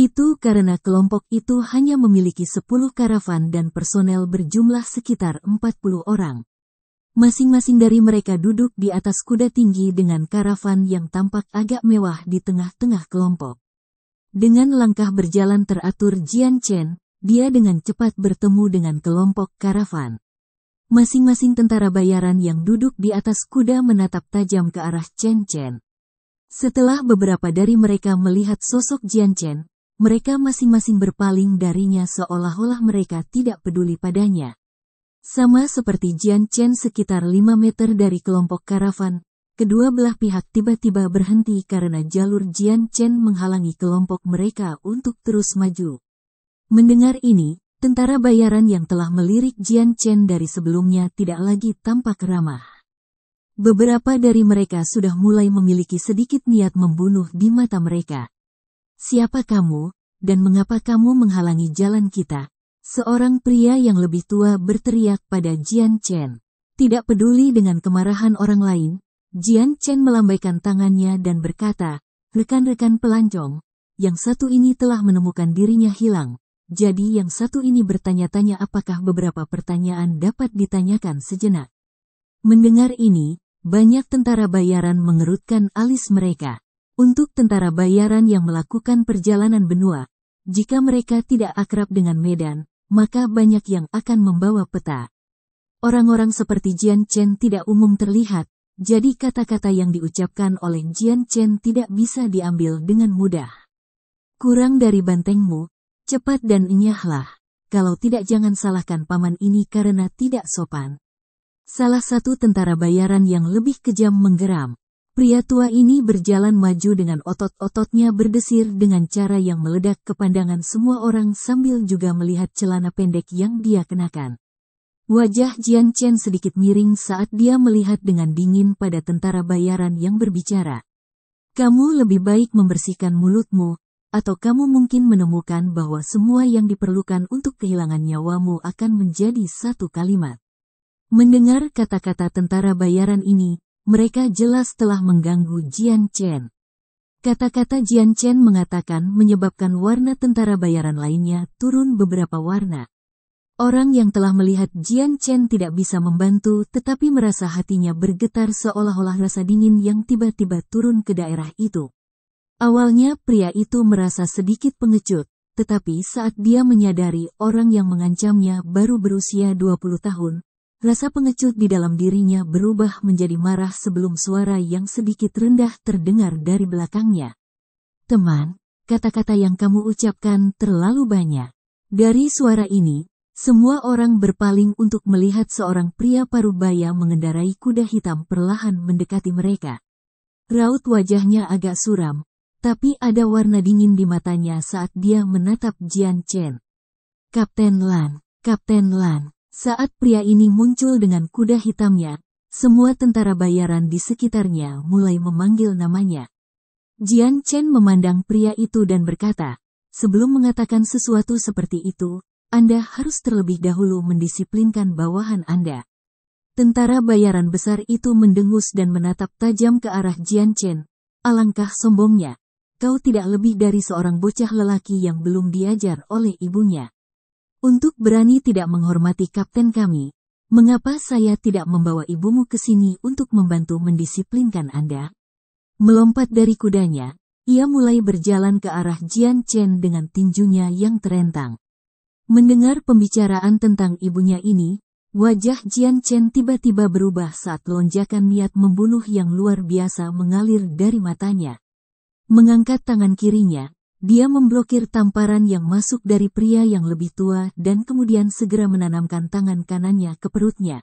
Itu karena kelompok itu hanya memiliki 10 karavan dan personel berjumlah sekitar 40 orang. Masing-masing dari mereka duduk di atas kuda tinggi dengan karavan yang tampak agak mewah di tengah-tengah kelompok. Dengan langkah berjalan teratur Jian Chen, dia dengan cepat bertemu dengan kelompok karavan. Masing-masing tentara bayaran yang duduk di atas kuda menatap tajam ke arah Chen Chen. Setelah beberapa dari mereka melihat sosok Jian Chen, mereka masing-masing berpaling darinya seolah-olah mereka tidak peduli padanya. Sama seperti Jian Chen sekitar 5 meter dari kelompok karavan, kedua belah pihak tiba-tiba berhenti karena jalur Jian Chen menghalangi kelompok mereka untuk terus maju. Mendengar ini, tentara bayaran yang telah melirik Jian Chen dari sebelumnya tidak lagi tampak ramah. Beberapa dari mereka sudah mulai memiliki sedikit niat membunuh di mata mereka. "Siapa kamu, dan mengapa kamu menghalangi jalan kita?" Seorang pria yang lebih tua berteriak pada Jian Chen. Tidak peduli dengan kemarahan orang lain, Jian Chen melambaikan tangannya dan berkata, "Rekan-rekan pelancong, yang satu ini telah menemukan dirinya hilang. Jadi yang satu ini bertanya-tanya apakah beberapa pertanyaan dapat ditanyakan sejenak." Mendengar ini, banyak tentara bayaran mengerutkan alis mereka. Untuk tentara bayaran yang melakukan perjalanan benua, jika mereka tidak akrab dengan medan, maka banyak yang akan membawa peta. Orang-orang seperti Jian Chen tidak umum terlihat, jadi kata-kata yang diucapkan oleh Jian Chen tidak bisa diambil dengan mudah. "Kurang dari bantengmu. Cepat dan enyahlah, kalau tidak jangan salahkan paman ini karena tidak sopan." Salah satu tentara bayaran yang lebih kejam menggeram. Pria tua ini berjalan maju dengan otot-ototnya berdesir dengan cara yang meledak ke pandangan semua orang sambil juga melihat celana pendek yang dia kenakan. Wajah Jian Chen sedikit miring saat dia melihat dengan dingin pada tentara bayaran yang berbicara. Kamu lebih baik membersihkan mulutmu, atau kamu mungkin menemukan bahwa semua yang diperlukan untuk kehilangan nyawamu akan menjadi satu kalimat. Mendengar kata-kata tentara bayaran ini, mereka jelas telah mengganggu Jian Chen. Kata-kata Jian Chen mengatakan menyebabkan warna tentara bayaran lainnya turun beberapa warna. Orang yang telah melihat Jian Chen tidak bisa membantu tetapi merasa hatinya bergetar seolah-olah rasa dingin yang tiba-tiba turun ke daerah itu. Awalnya pria itu merasa sedikit pengecut, tetapi saat dia menyadari orang yang mengancamnya baru berusia 20 tahun, rasa pengecut di dalam dirinya berubah menjadi marah sebelum suara yang sedikit rendah terdengar dari belakangnya. Teman, kata-kata yang kamu ucapkan terlalu banyak. Dari suara ini, semua orang berpaling untuk melihat seorang pria parubaya mengendarai kuda hitam perlahan mendekati mereka. Raut wajahnya agak suram, tapi ada warna dingin di matanya saat dia menatap Jian Chen. Kapten Lan, Kapten Lan. Saat pria ini muncul dengan kuda hitamnya, semua tentara bayaran di sekitarnya mulai memanggil namanya. Jian Chen memandang pria itu dan berkata, sebelum mengatakan sesuatu seperti itu, Anda harus terlebih dahulu mendisiplinkan bawahan Anda. Tentara bayaran besar itu mendengus dan menatap tajam ke arah Jian Chen. Alangkah sombongnya, kau tidak lebih dari seorang bocah lelaki yang belum diajar oleh ibunya. Untuk berani tidak menghormati kapten kami, mengapa saya tidak membawa ibumu ke sini untuk membantu mendisiplinkan Anda? Melompat dari kudanya, ia mulai berjalan ke arah Jian Chen dengan tinjunya yang terentang. Mendengar pembicaraan tentang ibunya ini, wajah Jian Chen tiba-tiba berubah saat lonjakan niat membunuh yang luar biasa mengalir dari matanya. Mengangkat tangan kirinya, dia memblokir tamparan yang masuk dari pria yang lebih tua dan kemudian segera menanamkan tangan kanannya ke perutnya.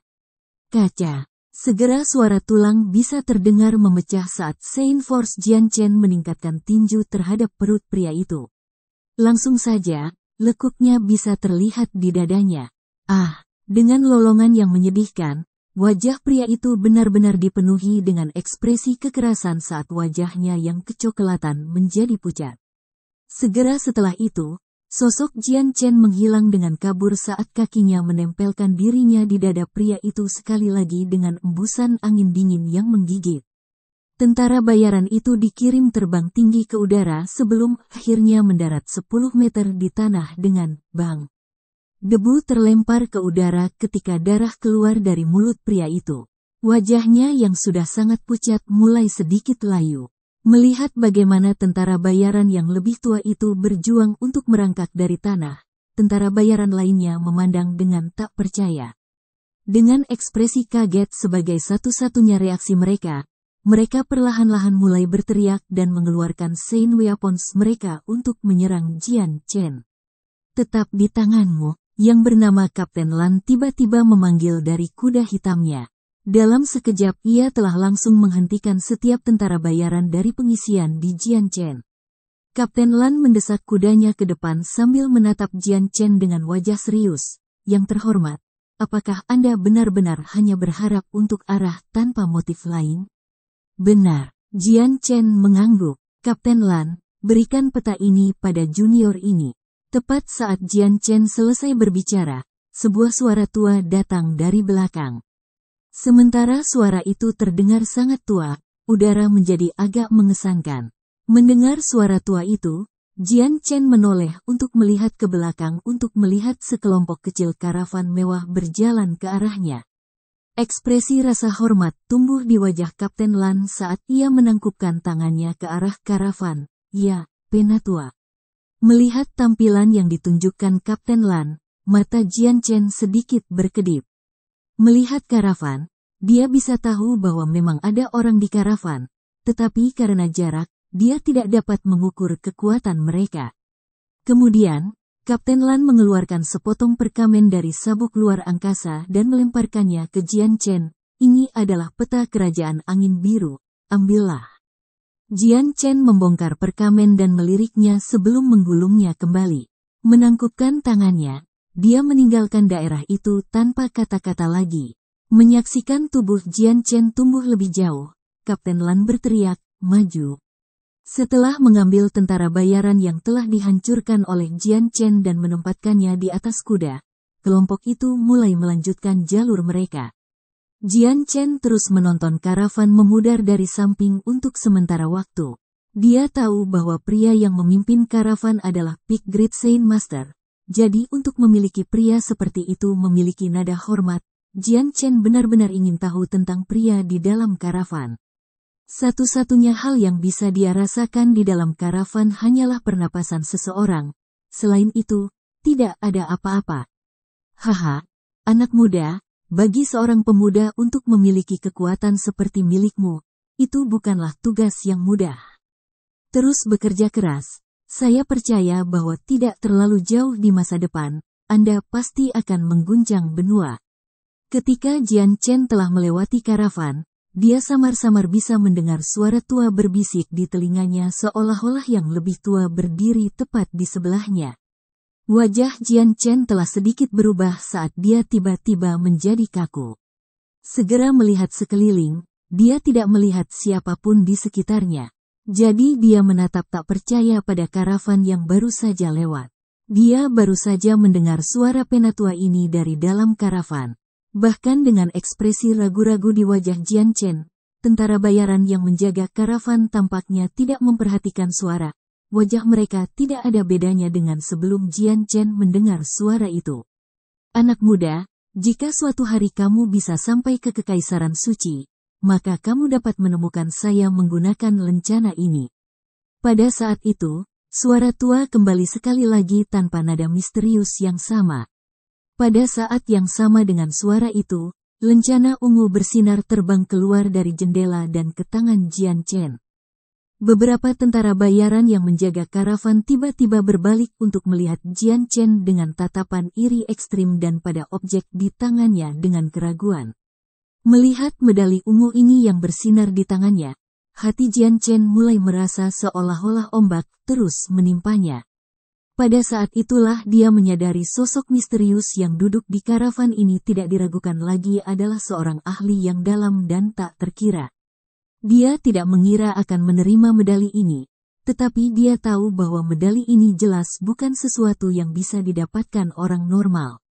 Kaca. Segera suara tulang bisa terdengar memecah saat Saint Force Jian Chen meningkatkan tinju terhadap perut pria itu. Langsung saja, lekuknya bisa terlihat di dadanya. Dengan lolongan yang menyedihkan, wajah pria itu benar-benar dipenuhi dengan ekspresi kekerasan saat wajahnya yang kecoklatan menjadi pucat. Segera setelah itu, sosok Jian Chen menghilang dengan kabur saat kakinya menempelkan dirinya di dada pria itu sekali lagi dengan embusan angin dingin yang menggigit. Tentara bayaran itu dikirim terbang tinggi ke udara sebelum akhirnya mendarat 10 meter di tanah dengan bang. Debu terlempar ke udara ketika darah keluar dari mulut pria itu. Wajahnya yang sudah sangat pucat mulai sedikit layu. Melihat bagaimana tentara bayaran yang lebih tua itu berjuang untuk merangkak dari tanah, tentara bayaran lainnya memandang dengan tak percaya. Dengan ekspresi kaget sebagai satu-satunya reaksi mereka perlahan-lahan mulai berteriak dan mengeluarkan Saint Weapons mereka untuk menyerang Jian Chen. Tetap di tanganmu, yang bernama Kapten Lan tiba-tiba memanggil dari kuda hitamnya. Dalam sekejap ia telah langsung menghentikan setiap tentara bayaran dari pengisian di Jian Chen. Kapten Lan mendesak kudanya ke depan sambil menatap Jian Chen dengan wajah serius. Yang terhormat, apakah Anda benar-benar hanya berharap untuk arah tanpa motif lain? Benar, Jian Chen mengangguk. Kapten Lan, berikan peta ini pada junior ini. Tepat saat Jian Chen selesai berbicara, sebuah suara tua datang dari belakang. Sementara suara itu terdengar sangat tua, udara menjadi agak mengesankan. Mendengar suara tua itu, Jian Chen menoleh untuk melihat ke belakang untuk melihat sekelompok kecil karavan mewah berjalan ke arahnya. Ekspresi rasa hormat tumbuh di wajah Kapten Lan saat ia menangkupkan tangannya ke arah karavan. Ya, penatua. Melihat tampilan yang ditunjukkan Kapten Lan, mata Jian Chen sedikit berkedip. Melihat karavan, dia bisa tahu bahwa memang ada orang di karavan, tetapi karena jarak, dia tidak dapat mengukur kekuatan mereka. Kemudian, Kapten Lan mengeluarkan sepotong perkamen dari sabuk luar angkasa dan melemparkannya ke Jian Chen. Ini adalah peta kerajaan angin biru. ambillah. Jian Chen membongkar perkamen dan meliriknya sebelum menggulungnya kembali. Menangkupkan tangannya, dia meninggalkan daerah itu tanpa kata-kata lagi. Menyaksikan tubuh Jian Chen tumbuh lebih jauh, Kapten Lan berteriak, maju. Setelah mengambil tentara bayaran yang telah dihancurkan oleh Jian Chen dan menempatkannya di atas kuda, kelompok itu mulai melanjutkan jalur mereka. Jian Chen terus menonton karavan memudar dari samping untuk sementara waktu. Dia tahu bahwa pria yang memimpin karavan adalah Peak Great Saint Master. Jadi untuk memiliki pria seperti itu memiliki nada hormat, Jian Chen benar-benar ingin tahu tentang pria di dalam karavan. Satu-satunya hal yang bisa dia rasakan di dalam karavan hanyalah pernapasan seseorang. Selain itu, tidak ada apa-apa. Haha, anak muda. Bagi seorang pemuda untuk memiliki kekuatan seperti milikmu, itu bukanlah tugas yang mudah. Terus bekerja keras, saya percaya bahwa tidak terlalu jauh di masa depan, Anda pasti akan mengguncang benua. Ketika Jian Chen telah melewati karavan, dia samar-samar bisa mendengar suara tua berbisik di telinganya seolah-olah yang lebih tua berdiri tepat di sebelahnya. Wajah Jian Chen telah sedikit berubah saat dia tiba-tiba menjadi kaku. Segera melihat sekeliling, dia tidak melihat siapapun di sekitarnya. Jadi dia menatap tak percaya pada karavan yang baru saja lewat. Dia baru saja mendengar suara penatua ini dari dalam karavan. Bahkan dengan ekspresi ragu-ragu di wajah Jian Chen, tentara bayaran yang menjaga karavan tampaknya tidak memperhatikan suara. Wajah mereka tidak ada bedanya dengan sebelum Jian Chen mendengar suara itu. Anak muda, jika suatu hari kamu bisa sampai ke Kekaisaran Suci, maka kamu dapat menemukan saya menggunakan lencana ini. Pada saat itu, suara tua kembali sekali lagi tanpa nada misterius yang sama. Pada saat yang sama dengan suara itu, lencana ungu bersinar terbang keluar dari jendela dan ke tangan Jian Chen. Beberapa tentara bayaran yang menjaga karavan tiba-tiba berbalik untuk melihat Jian Chen dengan tatapan iri ekstrim dan pada objek di tangannya dengan keraguan. Melihat medali ungu ini yang bersinar di tangannya, hati Jian Chen mulai merasa seolah-olah ombak terus menimpanya. Pada saat itulah dia menyadari sosok misterius yang duduk di karavan ini tidak diragukan lagi adalah seorang ahli yang dalam dan tak terkira. Dia tidak mengira akan menerima medali ini, tetapi dia tahu bahwa medali ini jelas bukan sesuatu yang bisa didapatkan orang normal.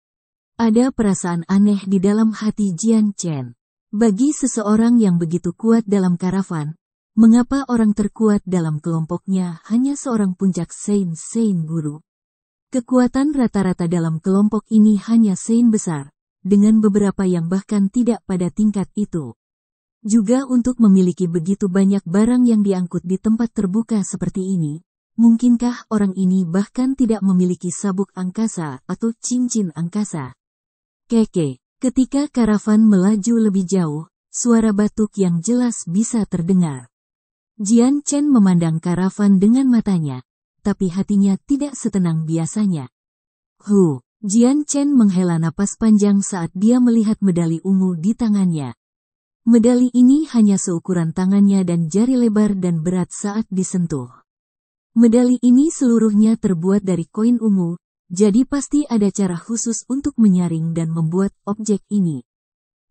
Ada perasaan aneh di dalam hati Jian Chen. Bagi seseorang yang begitu kuat dalam karavan, mengapa orang terkuat dalam kelompoknya hanya seorang puncak Saint guru? Kekuatan rata-rata dalam kelompok ini hanya Saint besar, dengan beberapa yang bahkan tidak pada tingkat itu. Juga untuk memiliki begitu banyak barang yang diangkut di tempat terbuka seperti ini, mungkinkah orang ini bahkan tidak memiliki sabuk angkasa atau cincin angkasa? Keke, ketika karavan melaju lebih jauh, suara batuk yang jelas bisa terdengar. Jian Chen memandang karavan dengan matanya, tapi hatinya tidak setenang biasanya. Jian Chen menghela napas panjang saat dia melihat medali ungu di tangannya. Medali ini hanya seukuran tangannya dan jari lebar dan berat saat disentuh. Medali ini seluruhnya terbuat dari koin ungu, jadi pasti ada cara khusus untuk menyaring dan membuat objek ini.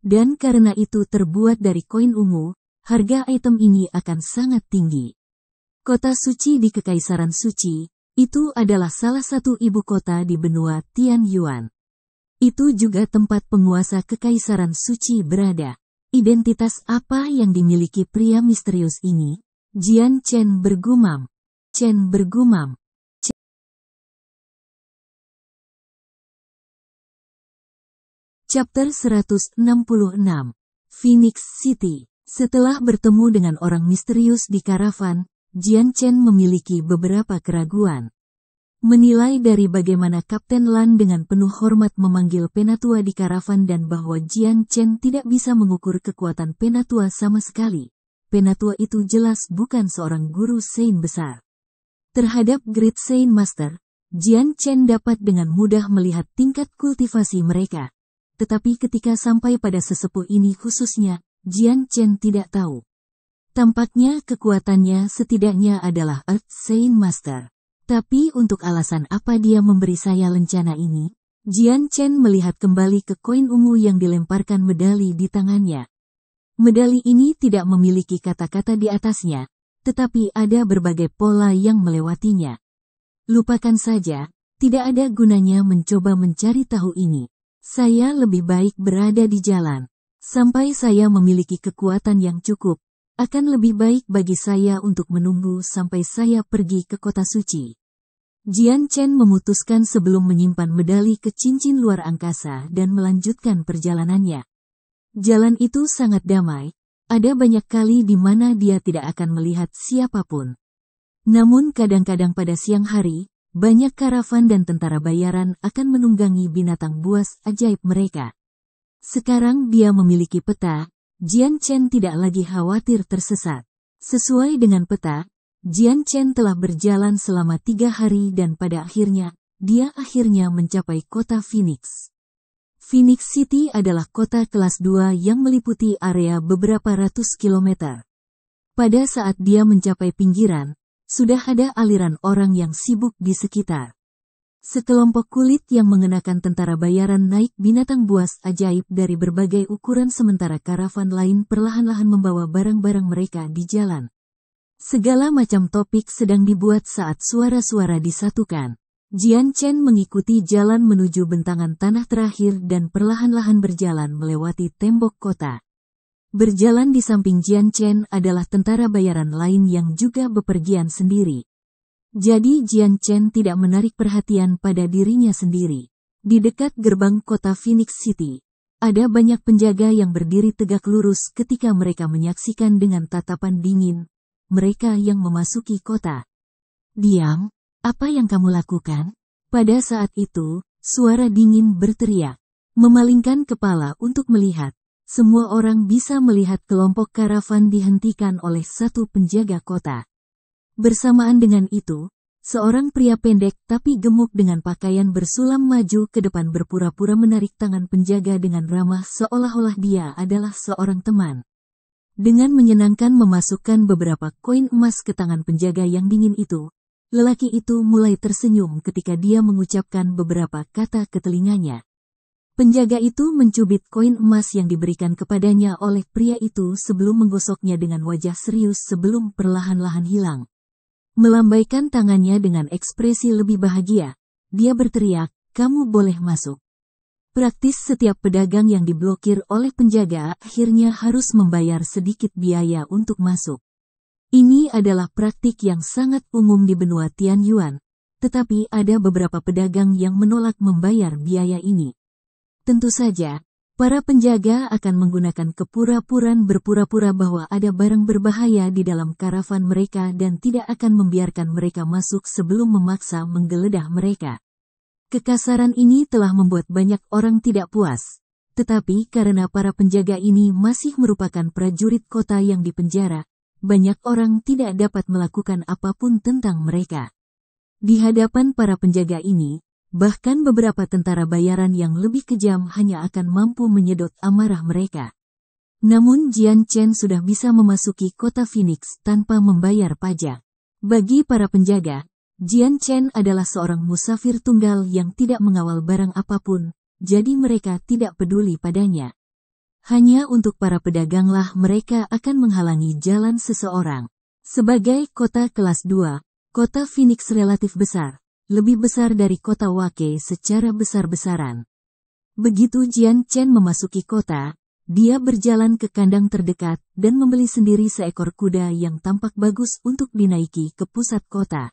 Dan karena itu terbuat dari koin ungu, harga item ini akan sangat tinggi. Kota suci di Kekaisaran Suci, itu adalah salah satu ibu kota di benua Tianyuan. Itu juga tempat penguasa Kekaisaran Suci berada. Identitas apa yang dimiliki pria misterius ini? Jian Chen bergumam. Chapter 166. Phoenix City. Setelah bertemu dengan orang misterius di karavan, Jian Chen memiliki beberapa keraguan. Menilai dari bagaimana Kapten Lan dengan penuh hormat memanggil penatua di karavan dan bahwa Jian Chen tidak bisa mengukur kekuatan penatua sama sekali. Penatua itu jelas bukan seorang guru Saint besar. Terhadap Great Saint Master, Jian Chen dapat dengan mudah melihat tingkat kultivasi mereka. Tetapi ketika sampai pada sesepuh ini khususnya, Jian Chen tidak tahu. Tampaknya kekuatannya setidaknya adalah Earth Saint Master. Tapi untuk alasan apa dia memberi saya lencana ini? Jian Chen melihat kembali ke koin ungu yang dilemparkan medali di tangannya. Medali ini tidak memiliki kata-kata di atasnya, tetapi ada berbagai pola yang melewatinya. Lupakan saja, tidak ada gunanya mencoba mencari tahu ini. Saya lebih baik berada di jalan. Sampai saya memiliki kekuatan yang cukup, akan lebih baik bagi saya untuk menunggu sampai saya pergi ke kota suci. Jian Chen memutuskan sebelum menyimpan medali ke cincin luar angkasa dan melanjutkan perjalanannya. Jalan itu sangat damai, ada banyak kali di mana dia tidak akan melihat siapapun. Namun kadang-kadang pada siang hari, banyak karavan dan tentara bayaran akan menunggangi binatang buas ajaib mereka. Sekarang dia memiliki peta, Jian Chen tidak lagi khawatir tersesat. Sesuai dengan peta, Jian Chen telah berjalan selama 3 hari dan pada akhirnya, dia akhirnya mencapai kota Phoenix. Phoenix City adalah kota kelas 2 yang meliputi area beberapa ratus kilometer. Pada saat dia mencapai pinggiran, sudah ada aliran orang yang sibuk di sekitar. Sekelompok kulit yang mengenakan tentara bayaran naik binatang buas ajaib dari berbagai ukuran sementara karavan lain perlahan-lahan membawa barang-barang mereka di jalan. Segala macam topik sedang dibuat saat suara-suara disatukan. Jian Chen mengikuti jalan menuju bentangan tanah terakhir dan perlahan-lahan berjalan melewati tembok kota. Berjalan di samping Jian Chen adalah tentara bayaran lain yang juga bepergian sendiri. Jadi Jian Chen tidak menarik perhatian pada dirinya sendiri. Di dekat gerbang kota Phoenix City, ada banyak penjaga yang berdiri tegak lurus ketika mereka menyaksikan dengan tatapan dingin mereka yang memasuki kota. "Diam, apa yang kamu lakukan?" Pada saat itu, suara dingin berteriak. Memalingkan kepala untuk melihat, semua orang bisa melihat kelompok karavan dihentikan oleh satu penjaga kota. Bersamaan dengan itu, seorang pria pendek tapi gemuk dengan pakaian bersulam maju ke depan berpura-pura menarik tangan penjaga dengan ramah seolah-olah dia adalah seorang teman. Dengan menyenangkan memasukkan beberapa koin emas ke tangan penjaga yang dingin itu, lelaki itu mulai tersenyum ketika dia mengucapkan beberapa kata ke telinganya. Penjaga itu mencubit koin emas yang diberikan kepadanya oleh pria itu sebelum menggosoknya dengan wajah serius sebelum perlahan-lahan hilang. Melambaikan tangannya dengan ekspresi lebih bahagia, dia berteriak, "Kamu boleh masuk." Praktis setiap pedagang yang diblokir oleh penjaga akhirnya harus membayar sedikit biaya untuk masuk. Ini adalah praktik yang sangat umum di benua Tianyuan, tetapi ada beberapa pedagang yang menolak membayar biaya ini. Tentu saja, para penjaga akan menggunakan kepura-puraan berpura-pura bahwa ada barang berbahaya di dalam karavan mereka dan tidak akan membiarkan mereka masuk sebelum memaksa menggeledah mereka. Kekasaran ini telah membuat banyak orang tidak puas. Tetapi karena para penjaga ini masih merupakan prajurit kota yang dipenjara, banyak orang tidak dapat melakukan apapun tentang mereka. Di hadapan para penjaga ini, bahkan beberapa tentara bayaran yang lebih kejam hanya akan mampu menyedot amarah mereka. Namun Jian Chen sudah bisa memasuki kota Phoenix tanpa membayar pajak. Bagi para penjaga, Jian Chen adalah seorang musafir tunggal yang tidak mengawal barang apapun, jadi mereka tidak peduli padanya. Hanya untuk para pedaganglah mereka akan menghalangi jalan seseorang. Sebagai kota kelas 2, kota Phoenix relatif besar, lebih besar dari kota Wake secara besar-besaran. Begitu Jian Chen memasuki kota, dia berjalan ke kandang terdekat dan membeli sendiri seekor kuda yang tampak bagus untuk dinaiki ke pusat kota.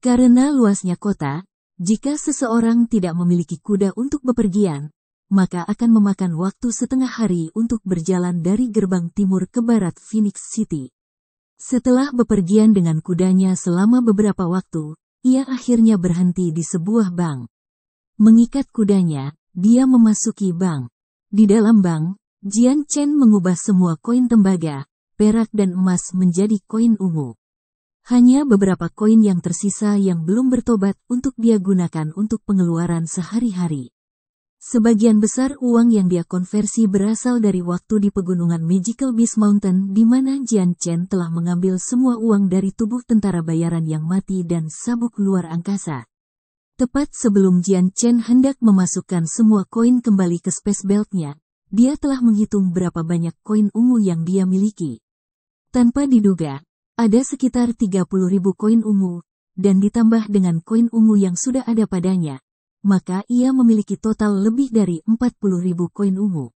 Karena luasnya kota, jika seseorang tidak memiliki kuda untuk bepergian, maka akan memakan waktu setengah hari untuk berjalan dari gerbang timur ke barat Phoenix City. Setelah bepergian dengan kudanya selama beberapa waktu, ia akhirnya berhenti di sebuah bank. Mengikat kudanya, dia memasuki bank. Di dalam bank, Jian Chen mengubah semua koin tembaga, perak dan emas menjadi koin ungu. Hanya beberapa koin yang tersisa yang belum bertobat untuk dia gunakan untuk pengeluaran sehari-hari. Sebagian besar uang yang dia konversi berasal dari waktu di pegunungan Magical Beast Mountain di mana Jian Chen telah mengambil semua uang dari tubuh tentara bayaran yang mati dan sabuk luar angkasa. Tepat sebelum Jian Chen hendak memasukkan semua koin kembali ke Space Belt-nya, dia telah menghitung berapa banyak koin ungu yang dia miliki. Tanpa diduga, ada sekitar 30.000 koin ungu, dan ditambah dengan koin ungu yang sudah ada padanya, maka ia memiliki total lebih dari 40.000 koin ungu.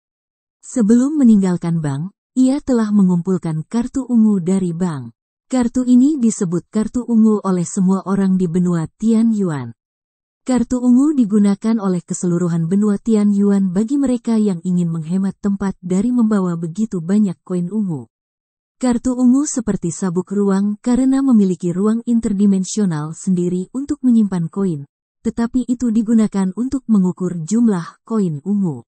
Sebelum meninggalkan bank, ia telah mengumpulkan kartu ungu dari bank. Kartu ini disebut kartu ungu oleh semua orang di benua Tianyuan. Kartu ungu digunakan oleh keseluruhan benua Tianyuan bagi mereka yang ingin menghemat tempat dari membawa begitu banyak koin ungu. Kartu ungu seperti sabuk ruang karena memiliki ruang interdimensional sendiri untuk menyimpan koin, tetapi itu digunakan untuk mengukur jumlah koin ungu.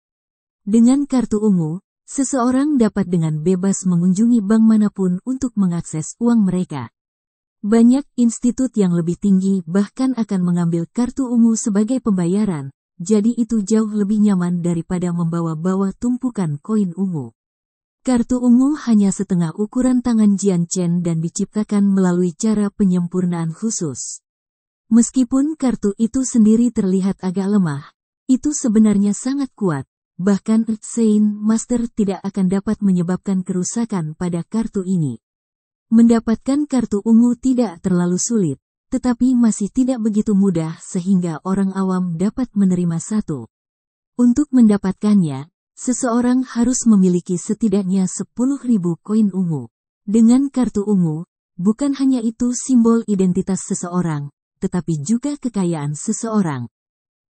Dengan kartu ungu, seseorang dapat dengan bebas mengunjungi bank manapun untuk mengakses uang mereka. Banyak institut yang lebih tinggi bahkan akan mengambil kartu ungu sebagai pembayaran, jadi itu jauh lebih nyaman daripada membawa-bawa tumpukan koin ungu. Kartu ungu hanya setengah ukuran tangan Jian Chen dan diciptakan melalui cara penyempurnaan khusus. Meskipun kartu itu sendiri terlihat agak lemah, itu sebenarnya sangat kuat, bahkan Earth Saint Master tidak akan dapat menyebabkan kerusakan pada kartu ini. Mendapatkan kartu ungu tidak terlalu sulit, tetapi masih tidak begitu mudah sehingga orang awam dapat menerima satu. Untuk mendapatkannya, seseorang harus memiliki setidaknya 10.000 koin ungu. Dengan kartu ungu, bukan hanya itu simbol identitas seseorang, tetapi juga kekayaan seseorang.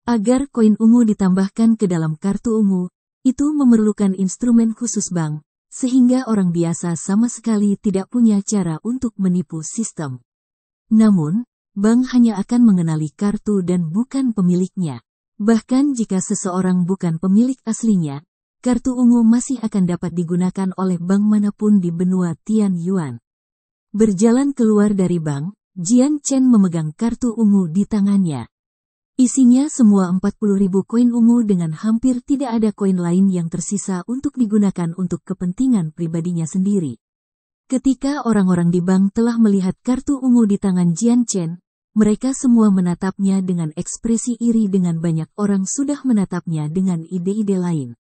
Agar koin ungu ditambahkan ke dalam kartu ungu, itu memerlukan instrumen khusus bank, sehingga orang biasa sama sekali tidak punya cara untuk menipu sistem. Namun, bank hanya akan mengenali kartu dan bukan pemiliknya. Bahkan jika seseorang bukan pemilik aslinya, kartu ungu masih akan dapat digunakan oleh bank manapun di benua Tianyuan. Berjalan keluar dari bank, Jian Chen memegang kartu ungu di tangannya. Isinya semua 40.000 koin ungu dengan hampir tidak ada koin lain yang tersisa untuk digunakan untuk kepentingan pribadinya sendiri. Ketika orang-orang di bank telah melihat kartu ungu di tangan Jian Chen, mereka semua menatapnya dengan ekspresi iri dengan banyak orang sudah menatapnya dengan ide-ide lain.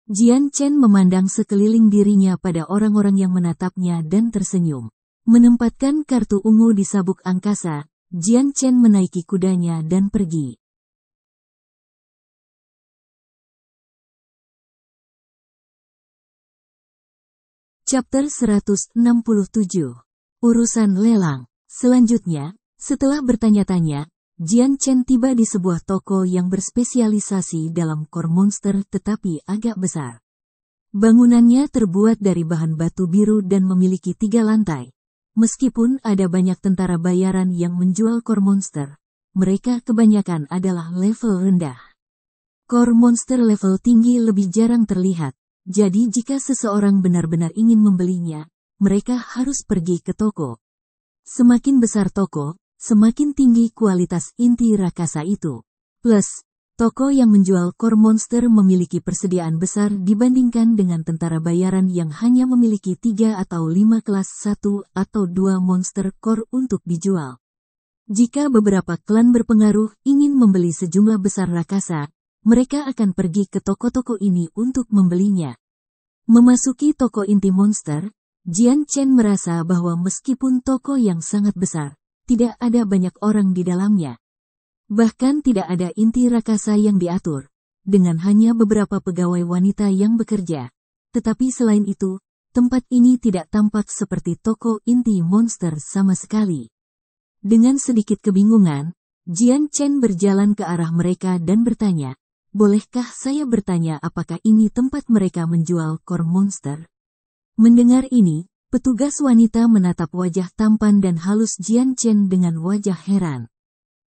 Jian Chen memandang sekeliling dirinya pada orang-orang yang menatapnya dan tersenyum. Menempatkan kartu ungu di sabuk angkasa, Jian Chen menaiki kudanya dan pergi. Chapter 167. Urusan lelang. Selanjutnya, setelah bertanya-tanya, Jian Chen tiba di sebuah toko yang berspesialisasi dalam core monster tetapi agak besar. Bangunannya terbuat dari bahan batu biru dan memiliki 3 lantai. Meskipun ada banyak tentara bayaran yang menjual core monster, mereka kebanyakan adalah level rendah. Core monster level tinggi lebih jarang terlihat, jadi jika seseorang benar-benar ingin membelinya, mereka harus pergi ke toko. Semakin besar toko, semakin tinggi kualitas inti rakasa itu. Plus, toko yang menjual core monster memiliki persediaan besar dibandingkan dengan tentara bayaran yang hanya memiliki 3 atau 5 kelas 1 atau 2 monster core untuk dijual. Jika beberapa klan berpengaruh ingin membeli sejumlah besar rakasa, mereka akan pergi ke toko-toko ini untuk membelinya. Memasuki toko inti monster, Jian Chen merasa bahwa meskipun toko yang sangat besar, tidak ada banyak orang di dalamnya. Bahkan tidak ada inti rakasa yang diatur, dengan hanya beberapa pegawai wanita yang bekerja. Tetapi selain itu, tempat ini tidak tampak seperti toko inti monster sama sekali. Dengan sedikit kebingungan, Jian Chen berjalan ke arah mereka dan bertanya, "Bolehkah saya bertanya apakah ini tempat mereka menjual core monster?" Mendengar ini, petugas wanita menatap wajah tampan dan halus Jian Chen dengan wajah heran.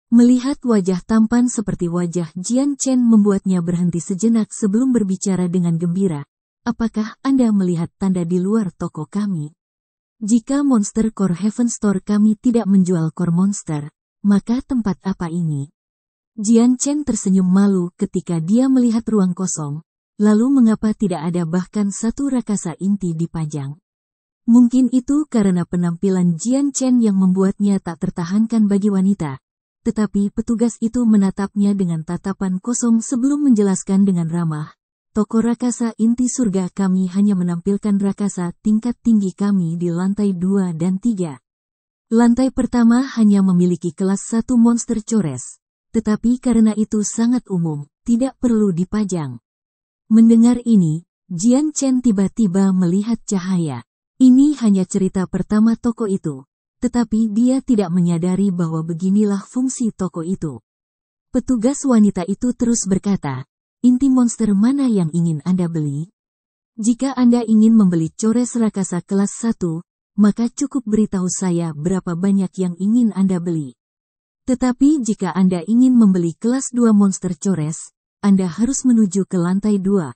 Melihat wajah tampan seperti wajah Jian Chen membuatnya berhenti sejenak sebelum berbicara dengan gembira. "Apakah Anda melihat tanda di luar toko kami? Jika Monster Core Heaven Store kami tidak menjual core monster, maka tempat apa ini?" Jian Chen tersenyum malu ketika dia melihat ruang kosong, lalu mengapa tidak ada bahkan satu rakasa inti dipajang? Mungkin itu karena penampilan Jian Chen yang membuatnya tak tertahankan bagi wanita, tetapi petugas itu menatapnya dengan tatapan kosong sebelum menjelaskan dengan ramah. Toko rakasa inti surga kami hanya menampilkan rakasa tingkat tinggi kami di lantai 2 dan 3. Lantai pertama hanya memiliki kelas 1 monster cores, tetapi karena itu sangat umum, tidak perlu dipajang. Mendengar ini, Jian Chen tiba-tiba melihat cahaya. Ini hanya cerita pertama toko itu, tetapi dia tidak menyadari bahwa beginilah fungsi toko itu. Petugas wanita itu terus berkata, inti monster mana yang ingin Anda beli? Jika Anda ingin membeli cores rakasa kelas 1, maka cukup beritahu saya berapa banyak yang ingin Anda beli. Tetapi jika Anda ingin membeli kelas 2 monster cores, Anda harus menuju ke lantai 2.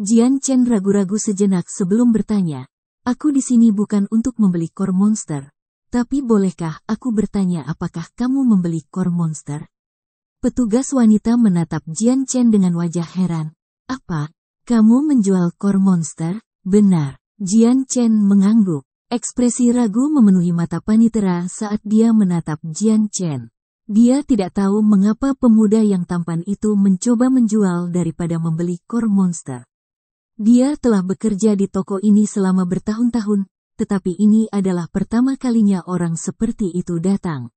Jian Chen ragu-ragu sejenak sebelum bertanya, aku di sini bukan untuk membeli core monster, tapi bolehkah aku bertanya apakah kamu membeli core monster? Petugas wanita menatap Jian Chen dengan wajah heran. Apa? Kamu menjual core monster? Benar. Jian Chen mengangguk. Ekspresi ragu memenuhi mata panitera saat dia menatap Jian Chen. Dia tidak tahu mengapa pemuda yang tampan itu mencoba menjual daripada membeli core monster. Dia telah bekerja di toko ini selama bertahun-tahun, tetapi ini adalah pertama kalinya orang seperti itu datang.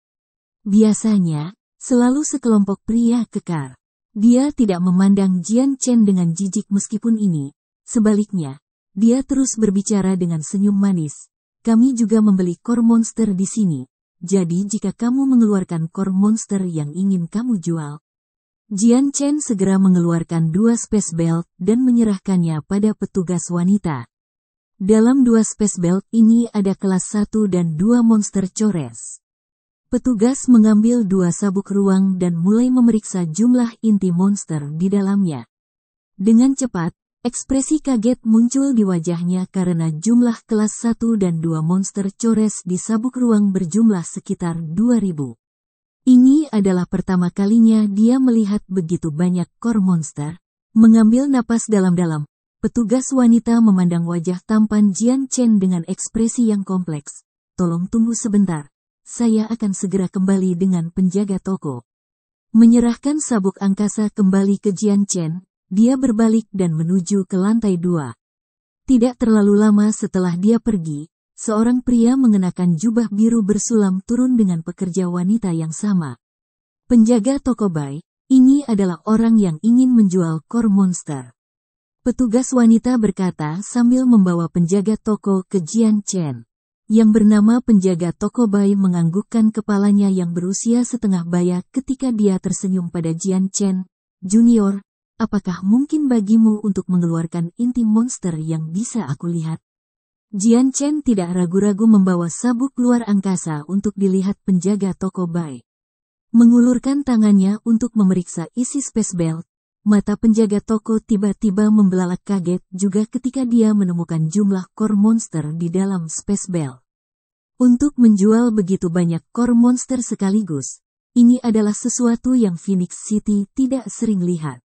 Biasanya, selalu sekelompok pria kekar. Dia tidak memandang Jian Chen dengan jijik meskipun ini. Sebaliknya, dia terus berbicara dengan senyum manis. Kami juga membeli core monster di sini. Jadi jika kamu mengeluarkan core monster yang ingin kamu jual. Jian Chen segera mengeluarkan 2 space belt dan menyerahkannya pada petugas wanita. Dalam 2 space belt ini ada kelas 1 dan 2 monster cores. Petugas mengambil 2 sabuk ruang dan mulai memeriksa jumlah inti monster di dalamnya. Dengan cepat, ekspresi kaget muncul di wajahnya karena jumlah kelas 1 dan 2 monster cores di sabuk ruang berjumlah sekitar 2000. Ini adalah pertama kalinya dia melihat begitu banyak core monster. Mengambil napas dalam-dalam, petugas wanita memandang wajah tampan Jian Chen dengan ekspresi yang kompleks. Tolong tunggu sebentar. Saya akan segera kembali dengan penjaga toko. Menyerahkan sabuk angkasa kembali ke Jian Chen, dia berbalik dan menuju ke lantai 2. Tidak terlalu lama setelah dia pergi, seorang pria mengenakan jubah biru bersulam turun dengan pekerja wanita yang sama. Penjaga toko Bai, ini adalah orang yang ingin menjual core monster. Petugas wanita berkata sambil membawa penjaga toko ke Jian Chen. Yang bernama penjaga toko Bai menganggukkan kepalanya yang berusia setengah baya ketika dia tersenyum pada Jian Chen. Junior, apakah mungkin bagimu untuk mengeluarkan inti monster yang bisa aku lihat? Jian Chen tidak ragu-ragu membawa sabuk luar angkasa untuk dilihat penjaga toko Bai. Mengulurkan tangannya untuk memeriksa isi space belt, mata penjaga toko tiba-tiba membelalak kaget juga ketika dia menemukan jumlah core monster di dalam space belt. Untuk menjual begitu banyak core monster sekaligus, ini adalah sesuatu yang Phoenix City tidak sering lihat.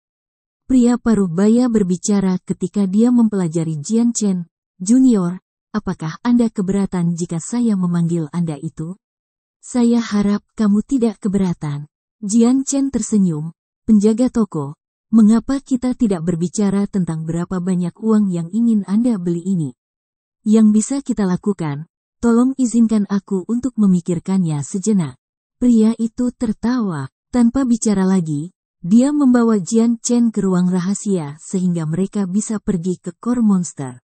Pria paruh baya berbicara ketika dia mempelajari Jian Chen. Junior, apakah Anda keberatan jika saya memanggil Anda itu? Saya harap kamu tidak keberatan. Jian Chen tersenyum. Penjaga toko, mengapa kita tidak berbicara tentang berapa banyak uang yang ingin Anda beli ini? Yang bisa kita lakukan, tolong izinkan aku untuk memikirkannya sejenak. Pria itu tertawa. Tanpa bicara lagi, dia membawa Jian Chen ke ruang rahasia sehingga mereka bisa pergi ke core monster.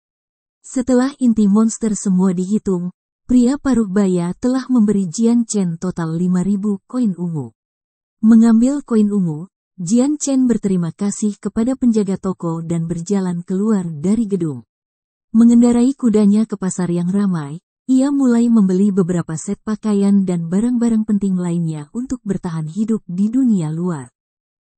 Setelah inti monster semua dihitung, pria paruh baya telah memberi Jian Chen total 5.000 koin ungu. Mengambil koin ungu, Jian Chen berterima kasih kepada penjaga toko dan berjalan keluar dari gedung. Mengendarai kudanya ke pasar yang ramai, ia mulai membeli beberapa set pakaian dan barang-barang penting lainnya untuk bertahan hidup di dunia luar.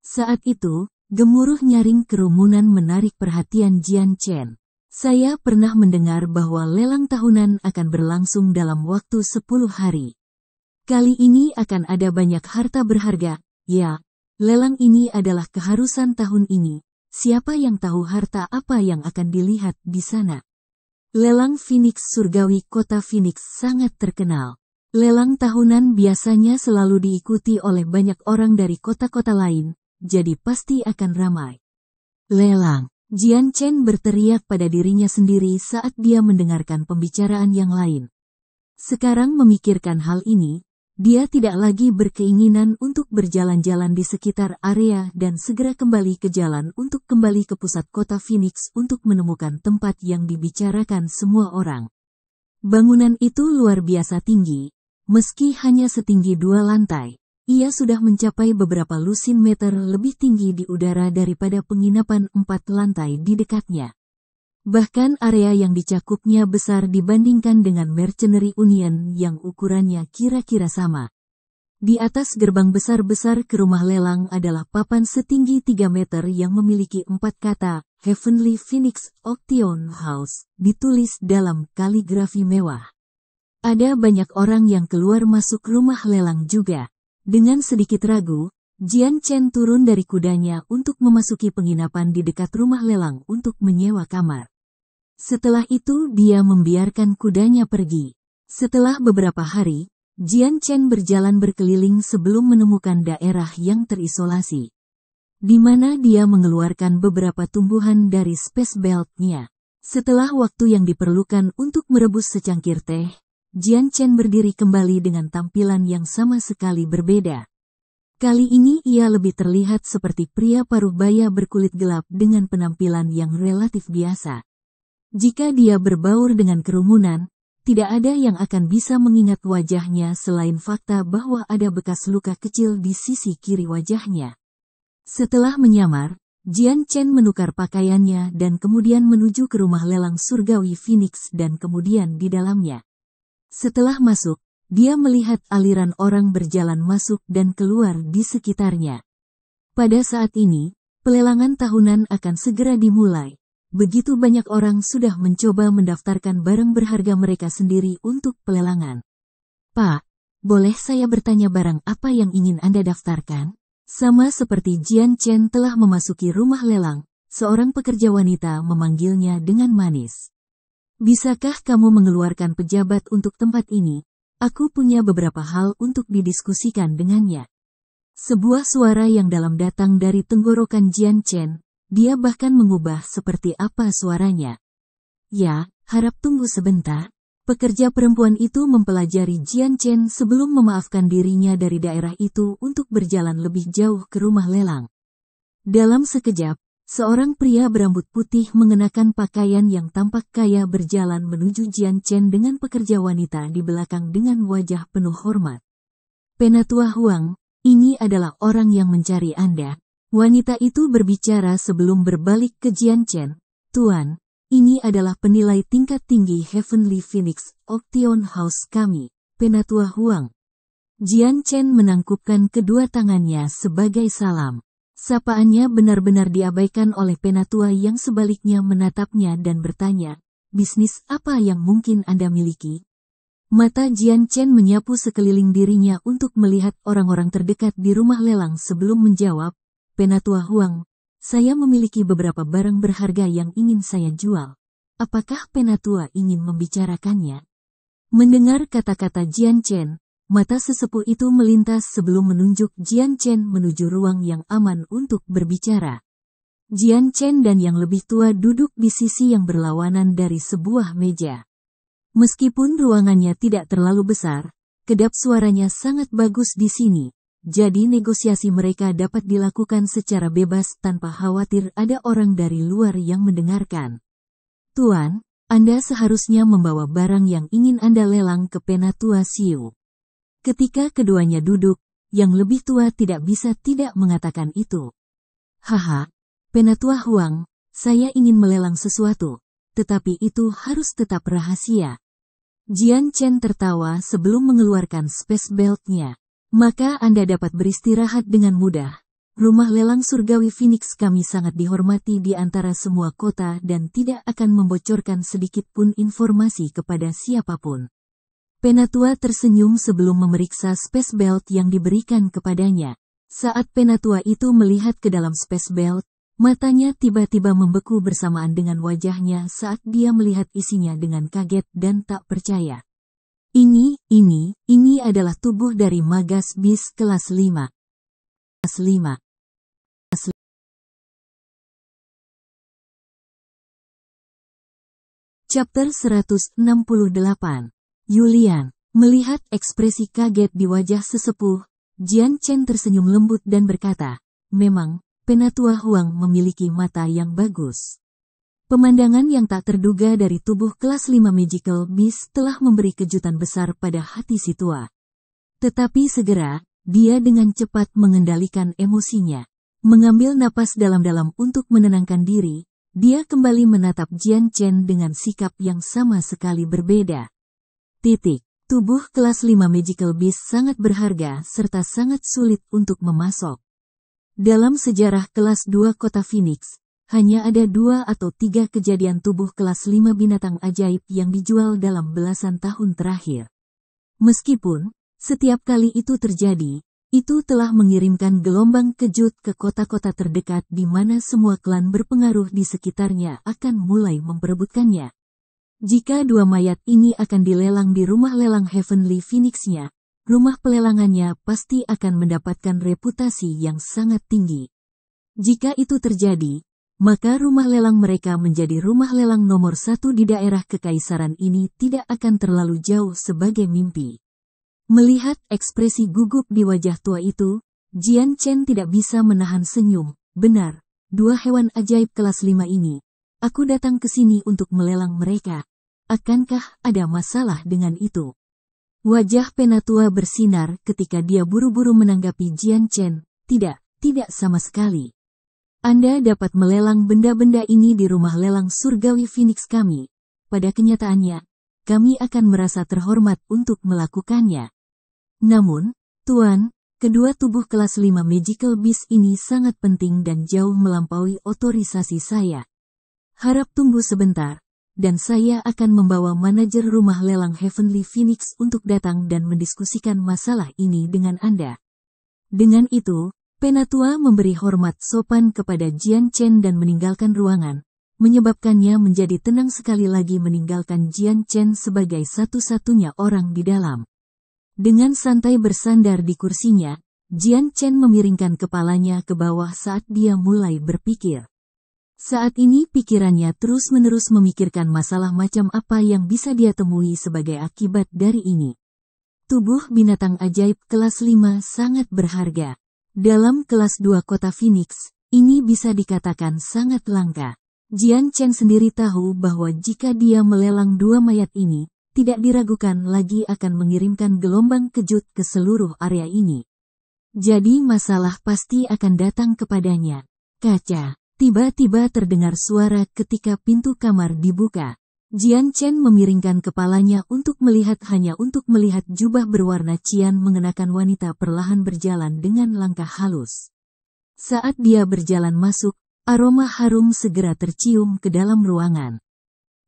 Saat itu, gemuruh nyaring kerumunan menarik perhatian Jian Chen. Saya pernah mendengar bahwa lelang tahunan akan berlangsung dalam waktu 10 hari. Kali ini akan ada banyak harta berharga, ya. Lelang ini adalah keharusan tahun ini. Siapa yang tahu harta apa yang akan dilihat di sana? Lelang Phoenix Surgawi Kota Phoenix sangat terkenal. Lelang tahunan biasanya selalu diikuti oleh banyak orang dari kota-kota lain, jadi pasti akan ramai. Lelang. Jian Chen berteriak pada dirinya sendiri saat dia mendengarkan pembicaraan yang lain. Sekarang memikirkan hal ini, dia tidak lagi berkeinginan untuk berjalan-jalan di sekitar area dan segera kembali ke jalan untuk kembali ke pusat kota Phoenix untuk menemukan tempat yang dibicarakan semua orang. Bangunan itu luar biasa tinggi, meski hanya setinggi 2 lantai. Ia sudah mencapai beberapa lusin meter lebih tinggi di udara daripada penginapan 4 lantai di dekatnya. Bahkan area yang dicakupnya besar dibandingkan dengan Mercenary Union yang ukurannya kira-kira sama. Di atas gerbang besar-besar ke rumah lelang adalah papan setinggi 3 meter yang memiliki 4 kata, Heavenly Phoenix Auction House, ditulis dalam kaligrafi mewah. Ada banyak orang yang keluar masuk rumah lelang juga. Dengan sedikit ragu, Jian Chen turun dari kudanya untuk memasuki penginapan di dekat rumah lelang untuk menyewa kamar. Setelah itu dia membiarkan kudanya pergi. Setelah beberapa hari, Jian Chen berjalan berkeliling sebelum menemukan daerah yang terisolasi, di mana dia mengeluarkan beberapa tumbuhan dari space belt-nya. Setelah waktu yang diperlukan untuk merebus secangkir teh, Jian Chen berdiri kembali dengan tampilan yang sama sekali berbeda. Kali ini ia lebih terlihat seperti pria paruh baya berkulit gelap dengan penampilan yang relatif biasa. Jika dia berbaur dengan kerumunan, tidak ada yang akan bisa mengingat wajahnya selain fakta bahwa ada bekas luka kecil di sisi kiri wajahnya. Setelah menyamar, Jian Chen menukar pakaiannya dan kemudian menuju ke rumah lelang surgawi Phoenix dan kemudian di dalamnya. Setelah masuk, dia melihat aliran orang berjalan masuk dan keluar di sekitarnya. Pada saat ini, pelelangan tahunan akan segera dimulai. Begitu banyak orang sudah mencoba mendaftarkan barang berharga mereka sendiri untuk pelelangan. Pak, boleh saya bertanya barang apa yang ingin Anda daftarkan? Sama seperti Jian Chen telah memasuki rumah lelang, seorang pekerja wanita memanggilnya dengan manis. Bisakah kamu mengeluarkan pejabat untuk tempat ini? Aku punya beberapa hal untuk didiskusikan dengannya. Sebuah suara yang dalam datang dari tenggorokan Jian Chen. Dia bahkan mengubah seperti apa suaranya. Ya, harap tunggu sebentar. Pekerja perempuan itu mempelajari Jian Chen sebelum memaafkan dirinya dari daerah itu untuk berjalan lebih jauh ke rumah lelang. Dalam sekejap, seorang pria berambut putih mengenakan pakaian yang tampak kaya berjalan menuju Jian Chen dengan pekerja wanita di belakang dengan wajah penuh hormat. Penatua Huang, ini adalah orang yang mencari Anda. Wanita itu berbicara sebelum berbalik ke Jian Chen. Tuan, ini adalah penilai tingkat tinggi Heavenly Phoenix Auction House kami, Penatua Huang. Jian Chen menangkupkan kedua tangannya sebagai salam. Sapaannya benar-benar diabaikan oleh penatua yang sebaliknya menatapnya dan bertanya, bisnis apa yang mungkin Anda miliki? Mata Jian Chen menyapu sekeliling dirinya untuk melihat orang-orang terdekat di rumah lelang sebelum menjawab, Penatua Huang, saya memiliki beberapa barang berharga yang ingin saya jual. Apakah Penatua ingin membicarakannya? Mendengar kata-kata Jian Chen, mata sesepuh itu melintas sebelum menunjuk Jian Chen menuju ruang yang aman untuk berbicara. Jian Chen dan yang lebih tua duduk di sisi yang berlawanan dari sebuah meja. Meskipun ruangannya tidak terlalu besar, kedap suaranya sangat bagus di sini, jadi negosiasi mereka dapat dilakukan secara bebas tanpa khawatir ada orang dari luar yang mendengarkan. Tuan, Anda seharusnya membawa barang yang ingin Anda lelang ke Penatua Xiu. Ketika keduanya duduk, yang lebih tua tidak bisa tidak mengatakan itu. Haha, Penatua Huang, saya ingin melelang sesuatu, tetapi itu harus tetap rahasia. Jian Chen tertawa sebelum mengeluarkan space belt-nya. Maka Anda dapat beristirahat dengan mudah. Rumah lelang surgawi Phoenix kami sangat dihormati di antara semua kota dan tidak akan membocorkan sedikit pun informasi kepada siapapun. Penatua tersenyum sebelum memeriksa space belt yang diberikan kepadanya. Saat penatua itu melihat ke dalam space belt, matanya tiba-tiba membeku bersamaan dengan wajahnya saat dia melihat isinya dengan kaget dan tak percaya. Ini adalah tubuh dari Magas Beast kelas 5. Kelas 5. Chapter 168. Yulian. Melihat ekspresi kaget di wajah sesepuh, Jian Chen tersenyum lembut dan berkata, memang, Penatua Huang memiliki mata yang bagus. Pemandangan yang tak terduga dari tubuh kelas 5 Magical Beast telah memberi kejutan besar pada hati si tua. Tetapi segera, dia dengan cepat mengendalikan emosinya. Mengambil napas dalam-dalam untuk menenangkan diri, dia kembali menatap Jian Chen dengan sikap yang sama sekali berbeda. Tubuh kelas 5 Magical Beast sangat berharga serta sangat sulit untuk memasok. Dalam sejarah kelas 2 kota Phoenix, hanya ada 2 atau 3 kejadian tubuh kelas 5 binatang ajaib yang dijual dalam belasan tahun terakhir. Meskipun, setiap kali itu terjadi, itu telah mengirimkan gelombang kejut ke kota-kota terdekat di mana semua klan berpengaruh di sekitarnya akan mulai memperebutkannya. Jika 2 mayat ini akan dilelang di rumah lelang Heavenly Phoenix-nya, rumah pelelangannya pasti akan mendapatkan reputasi yang sangat tinggi. Jika itu terjadi, maka rumah lelang mereka menjadi rumah lelang nomor 1 di daerah kekaisaran ini tidak akan terlalu jauh sebagai mimpi. Melihat ekspresi gugup di wajah tua itu, Jian Chen tidak bisa menahan senyum. Benar, 2 hewan ajaib kelas 5 ini. Aku datang ke sini untuk melelang mereka. Akankah ada masalah dengan itu? Wajah penatua bersinar ketika dia buru-buru menanggapi Jian Chen. Tidak sama sekali. Anda dapat melelang benda-benda ini di rumah lelang surgawi Phoenix kami. Pada kenyataannya, kami akan merasa terhormat untuk melakukannya. Namun, Tuan, kedua tubuh kelas 5 Magical Beast ini sangat penting dan jauh melampaui otorisasi saya. Harap tunggu sebentar, dan saya akan membawa manajer rumah lelang Heavenly Phoenix untuk datang dan mendiskusikan masalah ini dengan Anda. Dengan itu, penatua memberi hormat sopan kepada Jian Chen dan meninggalkan ruangan, menyebabkannya menjadi tenang sekali lagi meninggalkan Jian Chen sebagai satu-satunya orang di dalam. Dengan santai bersandar di kursinya, Jian Chen memiringkan kepalanya ke bawah saat dia mulai berpikir. Saat ini pikirannya terus-menerus memikirkan masalah macam apa yang bisa dia temui sebagai akibat dari ini. Tubuh binatang ajaib kelas 5 sangat berharga. Dalam kelas 2 kota Phoenix, ini bisa dikatakan sangat langka. Jian Chen sendiri tahu bahwa jika dia melelang 2 mayat ini, tidak diragukan lagi akan mengirimkan gelombang kejut ke seluruh area ini. Jadi masalah pasti akan datang kepadanya. Kaca. Tiba-tiba terdengar suara ketika pintu kamar dibuka. Jian Chen memiringkan kepalanya untuk melihat jubah berwarna cian mengenakan wanita perlahan berjalan dengan langkah halus. Saat dia berjalan masuk, aroma harum segera tercium ke dalam ruangan.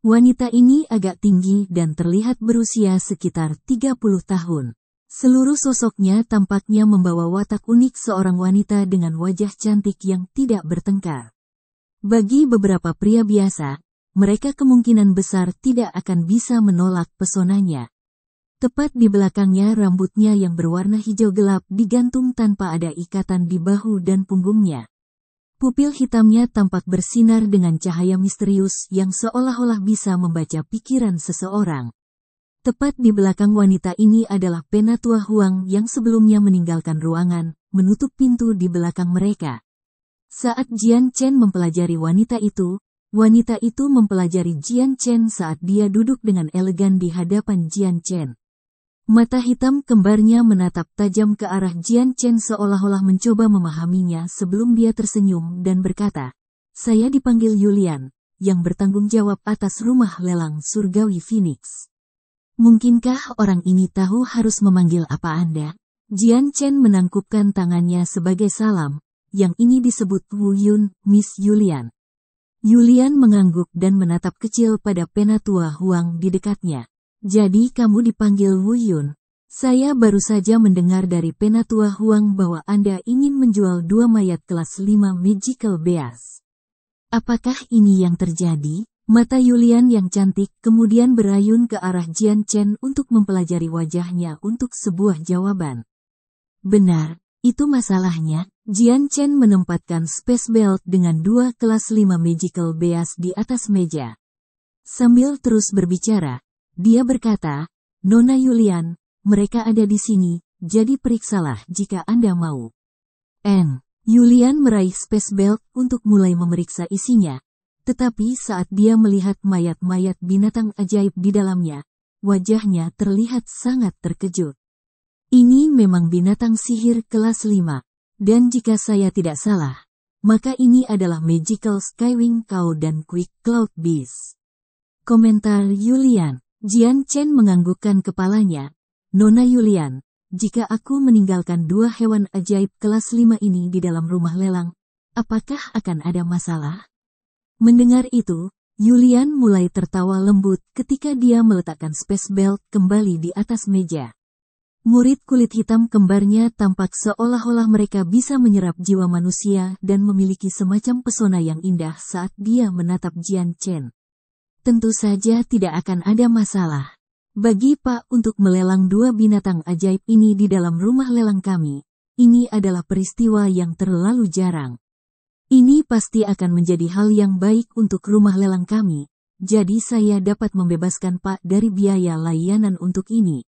Wanita ini agak tinggi dan terlihat berusia sekitar 30 tahun. Seluruh sosoknya tampaknya membawa watak unik seorang wanita dengan wajah cantik yang tidak bertengkar. Bagi beberapa pria biasa, mereka kemungkinan besar tidak akan bisa menolak pesonanya. Tepat di belakangnya rambutnya yang berwarna hijau gelap digantung tanpa ada ikatan di bahu dan punggungnya. Pupil hitamnya tampak bersinar dengan cahaya misterius yang seolah-olah bisa membaca pikiran seseorang. Tepat di belakang wanita ini adalah Penatua Huang yang sebelumnya meninggalkan ruangan, menutup pintu di belakang mereka. Saat Jian Chen mempelajari wanita itu mempelajari Jian Chen saat dia duduk dengan elegan di hadapan Jian Chen. Mata hitam kembarnya menatap tajam ke arah Jian Chen seolah-olah mencoba memahaminya sebelum dia tersenyum dan berkata, "Saya dipanggil Yulian, yang bertanggung jawab atas rumah lelang surgawi Phoenix. Mungkinkah orang ini tahu harus memanggil apa Anda?" Jian Chen menangkupkan tangannya sebagai salam, yang ini disebut Wu Yun, Miss Yulian. Yulian mengangguk dan menatap kecil pada Penatua Huang di dekatnya. "Jadi kamu dipanggil Wu Yun?" Saya baru saja mendengar dari Penatua Huang bahwa Anda ingin menjual 2 mayat kelas 5 Magical Beast. Apakah ini yang terjadi? Mata Yulian yang cantik kemudian berayun ke arah Jian Chen untuk mempelajari wajahnya untuk sebuah jawaban. Benar, itu masalahnya. Jian Chen menempatkan Space Belt dengan 2 kelas 5 Magical Beast di atas meja. Sambil terus berbicara, dia berkata, Nona Yulian, mereka ada di sini, jadi periksalah jika Anda mau. Yulian meraih Space Belt untuk mulai memeriksa isinya. Tetapi saat dia melihat mayat-mayat binatang ajaib di dalamnya, wajahnya terlihat sangat terkejut. Ini memang binatang sihir kelas 5. Dan jika saya tidak salah, maka ini adalah Magical Skywing Cow dan Quick Cloud Beast. Komentar Yulian. Jian Chen menganggukkan kepalanya. Nona Yulian, jika aku meninggalkan 2 hewan ajaib kelas 5 ini di dalam rumah lelang, apakah akan ada masalah? Mendengar itu, Yulian mulai tertawa lembut ketika dia meletakkan Space Belt kembali di atas meja. Murid kulit hitam kembarnya tampak seolah-olah mereka bisa menyerap jiwa manusia dan memiliki semacam pesona yang indah saat dia menatap Jian Chen. Tentu saja tidak akan ada masalah. Bagi Pak untuk melelang 2 binatang ajaib ini di dalam rumah lelang kami, ini adalah peristiwa yang terlalu jarang. Ini pasti akan menjadi hal yang baik untuk rumah lelang kami, jadi saya dapat membebaskan Pak dari biaya layanan untuk ini.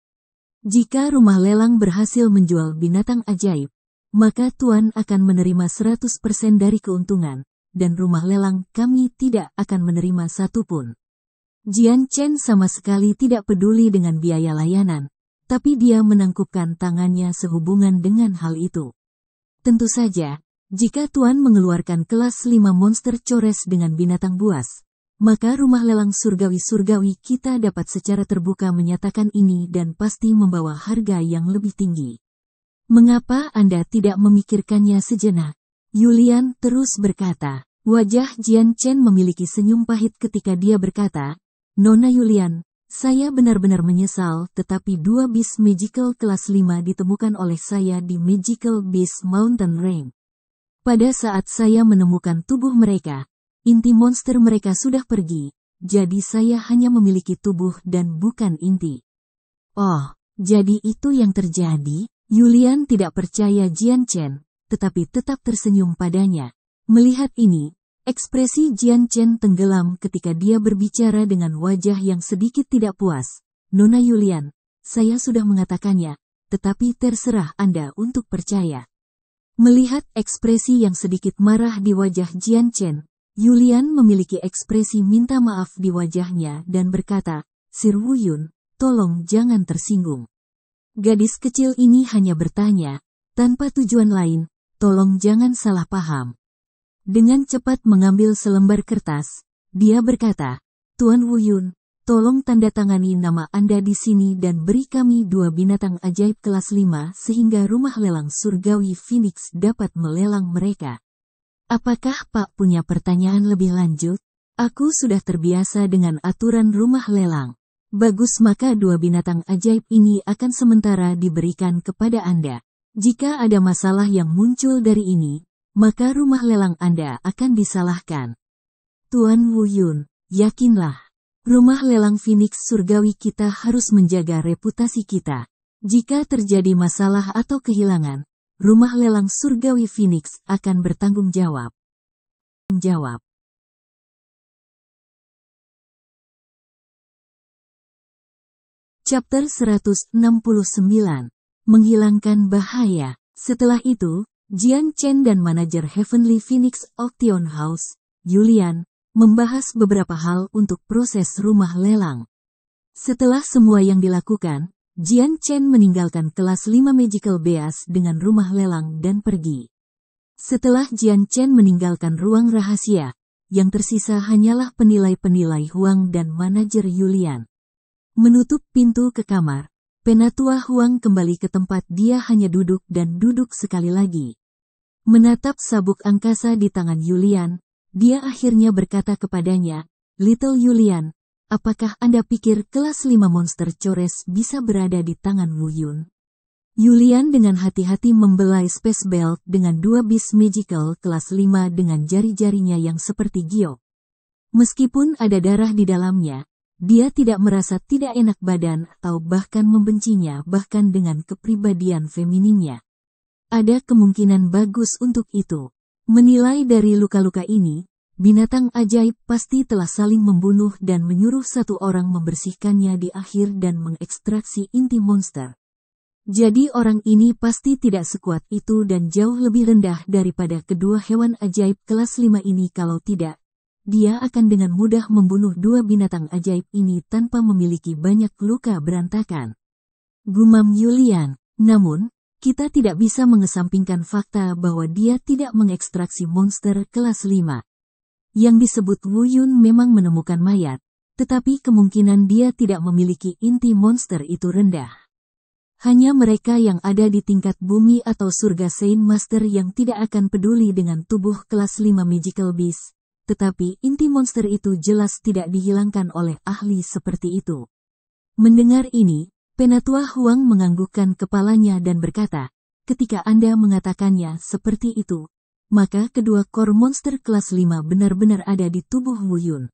Jika rumah lelang berhasil menjual binatang ajaib, maka Tuan akan menerima 100% dari keuntungan, dan rumah lelang kami tidak akan menerima satupun. Jian Chen sama sekali tidak peduli dengan biaya layanan, tapi dia menangkupkan tangannya sehubungan dengan hal itu. Tentu saja, jika Tuan mengeluarkan kelas 5 monster cores dengan binatang buas, maka rumah lelang surgawi-surgawi kita dapat secara terbuka menyatakan ini dan pasti membawa harga yang lebih tinggi. Mengapa Anda tidak memikirkannya sejenak? Yulian terus berkata. Wajah Jian Chen memiliki senyum pahit ketika dia berkata, Nona Yulian, saya benar-benar menyesal tetapi 2 beast magical kelas 5 ditemukan oleh saya di Magical Beast Mountain Range. Pada saat saya menemukan tubuh mereka, inti monster mereka sudah pergi, jadi saya hanya memiliki tubuh dan bukan inti. Oh, jadi itu yang terjadi? Yulian tidak percaya Jian Chen, tetapi tetap tersenyum padanya. Melihat ini, ekspresi Jian Chen tenggelam ketika dia berbicara dengan wajah yang sedikit tidak puas. Nona Yulian, saya sudah mengatakannya, tetapi terserah Anda untuk percaya. Melihat ekspresi yang sedikit marah di wajah Jian Chen, Yulian memiliki ekspresi minta maaf di wajahnya dan berkata, Sir Wu Yun, tolong jangan tersinggung. Gadis kecil ini hanya bertanya, tanpa tujuan lain, tolong jangan salah paham. Dengan cepat mengambil selembar kertas, dia berkata, Tuan Wu Yun, tolong tanda tangani nama Anda di sini dan beri kami 2 binatang ajaib kelas 5 sehingga rumah lelang surgawi Phoenix dapat melelang mereka. Apakah Pak punya pertanyaan lebih lanjut? Aku sudah terbiasa dengan aturan rumah lelang. Bagus, maka 2 binatang ajaib ini akan sementara diberikan kepada Anda. Jika ada masalah yang muncul dari ini, maka rumah lelang Anda akan disalahkan. Tuan Wu Yun, yakinlah, rumah lelang Phoenix surgawi kita harus menjaga reputasi kita. Jika terjadi masalah atau kehilangan, rumah lelang surgawi Phoenix akan bertanggung jawab. Chapter 169. Menghilangkan bahaya. Setelah itu, Jian Chen dan manajer Heavenly Phoenix Auction House, Yulian, membahas beberapa hal untuk proses rumah lelang. Setelah semua yang dilakukan, Jian Chen meninggalkan kelas 5 Magical Beast dengan rumah lelang dan pergi. Setelah Jian Chen meninggalkan ruang rahasia, yang tersisa hanyalah penilai-penilai Huang dan manajer Yulian. Menutup pintu ke kamar, Penatua Huang kembali ke tempat dia hanya duduk dan duduk sekali lagi. Menatap sabuk angkasa di tangan Yulian, dia akhirnya berkata kepadanya, Little Yulian, apakah Anda pikir kelas 5 monster Chores bisa berada di tangan Wu Yun? Yulian dengan hati-hati membelai Space Belt dengan 2 bis magical kelas 5 dengan jari-jarinya yang seperti giok. Meskipun ada darah di dalamnya, dia tidak merasa tidak enak badan atau bahkan membencinya bahkan dengan kepribadian femininnya. Ada kemungkinan bagus untuk itu. Menilai dari luka-luka ini, binatang ajaib pasti telah saling membunuh dan menyuruh satu orang membersihkannya di akhir dan mengekstraksi inti monster. Jadi orang ini pasti tidak sekuat itu dan jauh lebih rendah daripada kedua hewan ajaib kelas 5 ini. Kalau tidak, dia akan dengan mudah membunuh 2 binatang ajaib ini tanpa memiliki banyak luka berantakan. Gumam Yulian. Namun, kita tidak bisa mengesampingkan fakta bahwa dia tidak mengekstraksi monster kelas 5. Yang disebut Wu Yun memang menemukan mayat, tetapi kemungkinan dia tidak memiliki inti monster itu rendah. Hanya mereka yang ada di tingkat bumi atau surga Saint Master yang tidak akan peduli dengan tubuh kelas 5 Magical Beast, tetapi inti monster itu jelas tidak dihilangkan oleh ahli seperti itu. Mendengar ini, Penatua Huang menganggukkan kepalanya dan berkata, ketika Anda mengatakannya seperti itu, maka kedua core monster kelas 5 benar-benar ada di tubuh Wu Yun.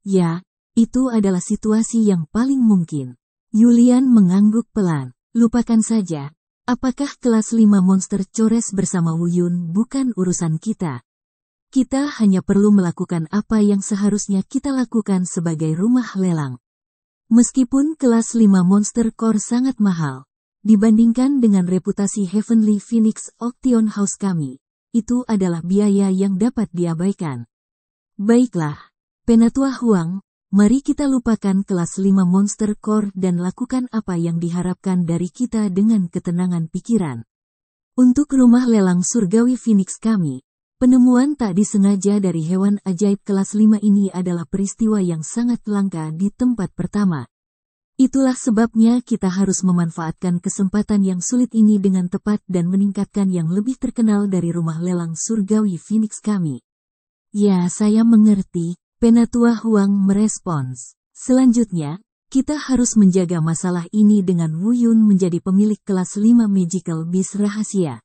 Ya, itu adalah situasi yang paling mungkin. Yulian mengangguk pelan. Lupakan saja, apakah kelas 5 monster Chores bersama Wu Yun bukan urusan kita. Kita hanya perlu melakukan apa yang seharusnya kita lakukan sebagai rumah lelang. Meskipun kelas 5 monster core sangat mahal, dibandingkan dengan reputasi Heavenly Phoenix Auction House kami, itu adalah biaya yang dapat diabaikan. Baiklah, Penatua Huang, mari kita lupakan kelas 5 monster core dan lakukan apa yang diharapkan dari kita dengan ketenangan pikiran. Untuk rumah lelang surgawi Phoenix kami, penemuan tak disengaja dari hewan ajaib kelas 5 ini adalah peristiwa yang sangat langka di tempat pertama. Itulah sebabnya kita harus memanfaatkan kesempatan yang sulit ini dengan tepat dan meningkatkan yang lebih terkenal dari rumah lelang surgawi Phoenix kami. Ya, saya mengerti. Penatua Huang merespons. Selanjutnya, kita harus menjaga masalah ini dengan Wu Yun menjadi pemilik kelas 5 Magical Beast rahasia.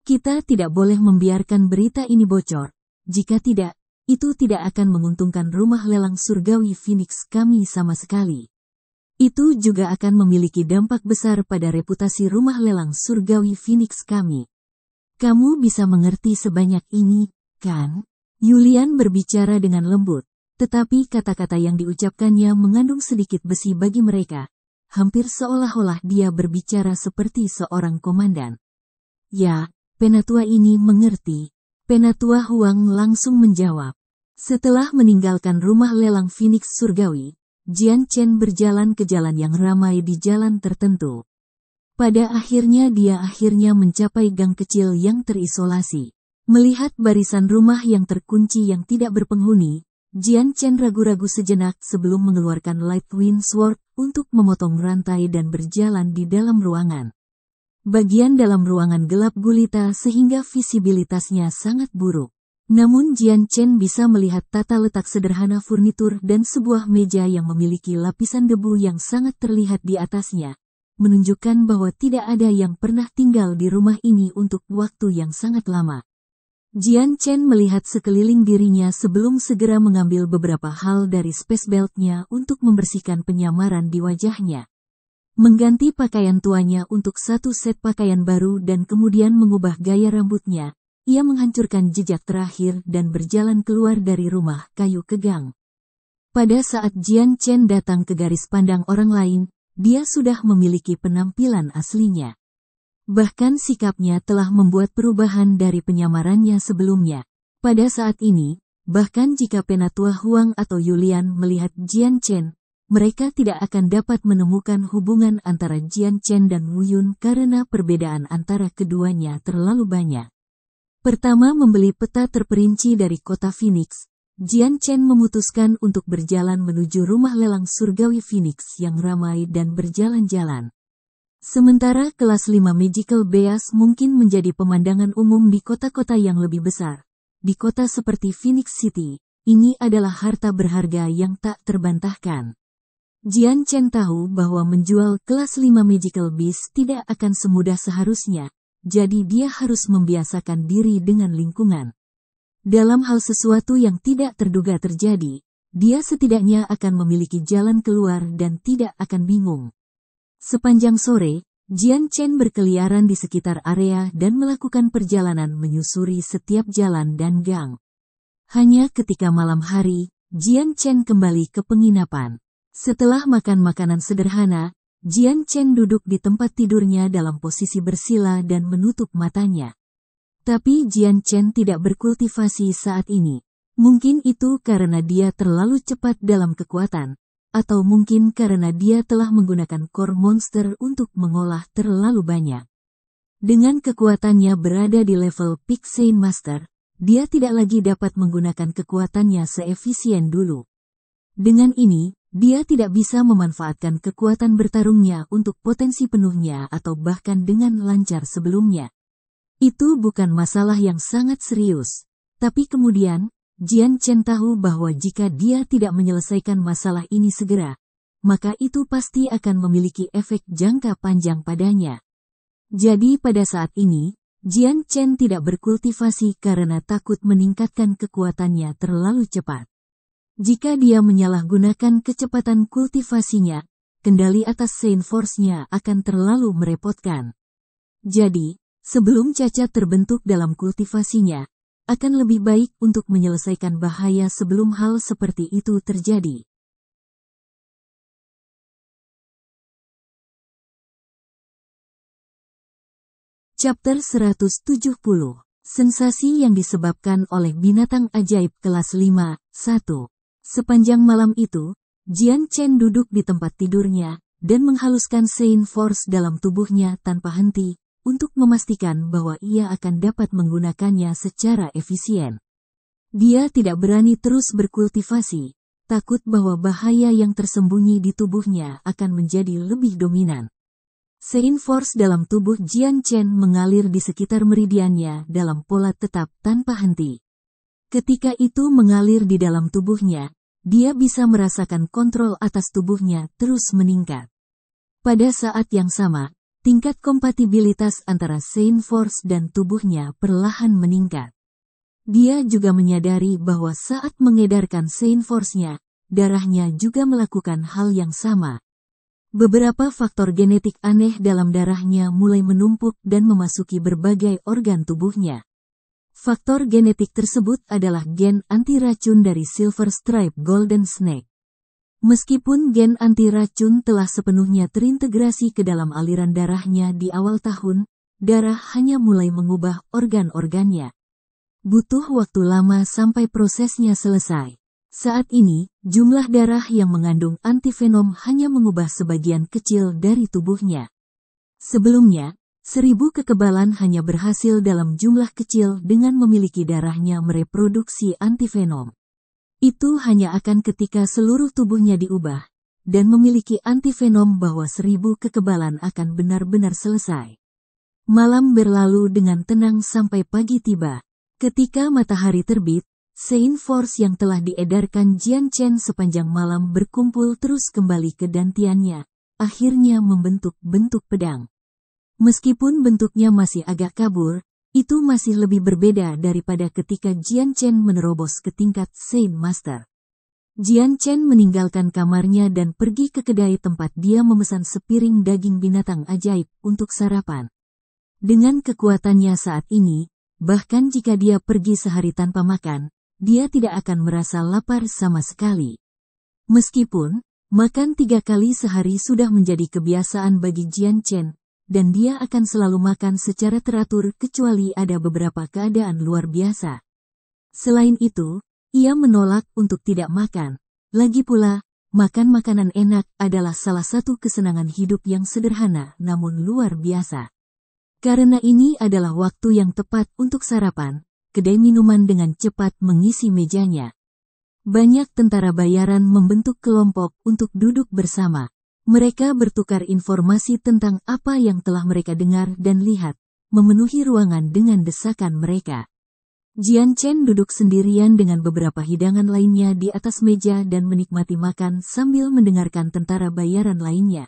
Kita tidak boleh membiarkan berita ini bocor. Jika tidak, itu tidak akan menguntungkan rumah lelang surgawi Phoenix kami sama sekali. Itu juga akan memiliki dampak besar pada reputasi rumah lelang surgawi Phoenix kami. Kamu bisa mengerti sebanyak ini, kan? Yulian berbicara dengan lembut, tetapi kata-kata yang diucapkannya mengandung sedikit besi bagi mereka, hampir seolah-olah dia berbicara seperti seorang komandan. Ya, Penatua ini mengerti. Penatua Huang langsung menjawab. Setelah meninggalkan rumah lelang Phoenix surgawi, Jian Chen berjalan ke jalan yang ramai di jalan tertentu. Pada akhirnya dia mencapai gang kecil yang terisolasi. Melihat barisan rumah yang terkunci yang tidak berpenghuni, Jian Chen ragu-ragu sejenak sebelum mengeluarkan Lightwind Sword untuk memotong rantai dan berjalan di dalam ruangan. Bagian dalam ruangan gelap gulita sehingga visibilitasnya sangat buruk. Namun Jian Chen bisa melihat tata letak sederhana furnitur dan sebuah meja yang memiliki lapisan debu yang sangat terlihat di atasnya, menunjukkan bahwa tidak ada yang pernah tinggal di rumah ini untuk waktu yang sangat lama. Jian Chen melihat sekeliling dirinya sebelum segera mengambil beberapa hal dari space belt-nya untuk membersihkan penyamaran di wajahnya. Mengganti pakaian tuanya untuk satu set pakaian baru dan kemudian mengubah gaya rambutnya, ia menghancurkan jejak terakhir dan berjalan keluar dari rumah kayu ke gang. Pada saat Jian Chen datang ke garis pandang orang lain, dia sudah memiliki penampilan aslinya. Bahkan sikapnya telah membuat perubahan dari penyamarannya sebelumnya. Pada saat ini, bahkan jika Penatua Huang atau Yulian melihat Jian Chen, mereka tidak akan dapat menemukan hubungan antara Jian Chen dan Wu Yun karena perbedaan antara keduanya terlalu banyak. Pertama membeli peta terperinci dari kota Phoenix, Jian Chen memutuskan untuk berjalan menuju rumah lelang surgawi Phoenix yang ramai dan berjalan-jalan. Sementara kelas 5 Magical Beast mungkin menjadi pemandangan umum di kota-kota yang lebih besar. Di kota seperti Phoenix City, ini adalah harta berharga yang tak terbantahkan. Jian Chen tahu bahwa menjual kelas 5 Magical Beast tidak akan semudah seharusnya, jadi dia harus membiasakan diri dengan lingkungan. Dalam hal sesuatu yang tidak terduga terjadi, dia setidaknya akan memiliki jalan keluar dan tidak akan bingung. Sepanjang sore, Jian Chen berkeliaran di sekitar area dan melakukan perjalanan menyusuri setiap jalan dan gang. Hanya ketika malam hari, Jian Chen kembali ke penginapan. Setelah makan makanan sederhana, Jian Chen duduk di tempat tidurnya dalam posisi bersila dan menutup matanya. Tapi Jian Chen tidak berkultivasi saat ini. Mungkin itu karena dia terlalu cepat dalam kekuatan, atau mungkin karena dia telah menggunakan core monster untuk mengolah terlalu banyak. Dengan kekuatannya berada di level Peak Saint Master, dia tidak lagi dapat menggunakan kekuatannya seefisien dulu. Dengan ini, dia tidak bisa memanfaatkan kekuatan bertarungnya untuk potensi penuhnya atau bahkan dengan lancar sebelumnya. Itu bukan masalah yang sangat serius. Tapi kemudian, Jian Chen tahu bahwa jika dia tidak menyelesaikan masalah ini segera, maka itu pasti akan memiliki efek jangka panjang padanya. Jadi pada saat ini, Jian Chen tidak berkultivasi karena takut meningkatkan kekuatannya terlalu cepat. Jika dia menyalahgunakan kecepatan kultivasinya, kendali atas Saint Force-nya akan terlalu merepotkan. Jadi, sebelum cacat terbentuk dalam kultivasinya, akan lebih baik untuk menyelesaikan bahaya sebelum hal seperti itu terjadi. Chapter 170. Sensasi yang disebabkan oleh binatang ajaib kelas 5, 1. Sepanjang malam itu, Jian Chen duduk di tempat tidurnya, dan menghaluskan Saint Force dalam tubuhnya tanpa henti, untuk memastikan bahwa ia akan dapat menggunakannya secara efisien. Dia tidak berani terus berkultivasi, takut bahwa bahaya yang tersembunyi di tubuhnya akan menjadi lebih dominan. Saint Force dalam tubuh Jian Chen mengalir di sekitar meridiannya dalam pola tetap tanpa henti. Ketika itu mengalir di dalam tubuhnya, dia bisa merasakan kontrol atas tubuhnya terus meningkat. Pada saat yang sama, tingkat kompatibilitas antara Saint Force dan tubuhnya perlahan meningkat. Dia juga menyadari bahwa saat mengedarkan Saint Force-nya, darahnya juga melakukan hal yang sama. Beberapa faktor genetik aneh dalam darahnya mulai menumpuk dan memasuki berbagai organ tubuhnya. Faktor genetik tersebut adalah gen anti-racun dari Silver Stripe Golden Snake. Meskipun gen anti-racun telah sepenuhnya terintegrasi ke dalam aliran darahnya di awal tahun, darah hanya mulai mengubah organ-organnya. Butuh waktu lama sampai prosesnya selesai. Saat ini, jumlah darah yang mengandung antivenom hanya mengubah sebagian kecil dari tubuhnya. Sebelumnya, 1000 kekebalan hanya berhasil dalam jumlah kecil dengan memiliki darahnya mereproduksi antivenom. Itu hanya akan ketika seluruh tubuhnya diubah, dan memiliki antivenom bahwa 1000 kekebalan akan benar-benar selesai. Malam berlalu dengan tenang sampai pagi tiba. Ketika matahari terbit, Saint Force yang telah diedarkan Jian Chen sepanjang malam berkumpul terus kembali ke dantiannya, akhirnya membentuk bentuk pedang. Meskipun bentuknya masih agak kabur, itu masih lebih berbeda daripada ketika Jian Chen menerobos ke tingkat Saint Master. Jian Chen meninggalkan kamarnya dan pergi ke kedai tempat dia memesan sepiring daging binatang ajaib untuk sarapan. Dengan kekuatannya saat ini, bahkan jika dia pergi sehari tanpa makan, dia tidak akan merasa lapar sama sekali. Meskipun, makan 3 kali sehari sudah menjadi kebiasaan bagi Jian Chen, dan dia akan selalu makan secara teratur kecuali ada beberapa keadaan luar biasa. Selain itu, ia menolak untuk tidak makan. Lagi pula, makan makanan enak adalah salah satu kesenangan hidup yang sederhana namun luar biasa. Karena ini adalah waktu yang tepat untuk sarapan, kedai minuman dengan cepat mengisi mejanya. Banyak tentara bayaran membentuk kelompok untuk duduk bersama. Mereka bertukar informasi tentang apa yang telah mereka dengar dan lihat, memenuhi ruangan dengan desakan mereka. Jian Chen duduk sendirian dengan beberapa hidangan lainnya di atas meja dan menikmati makan sambil mendengarkan tentara bayaran lainnya.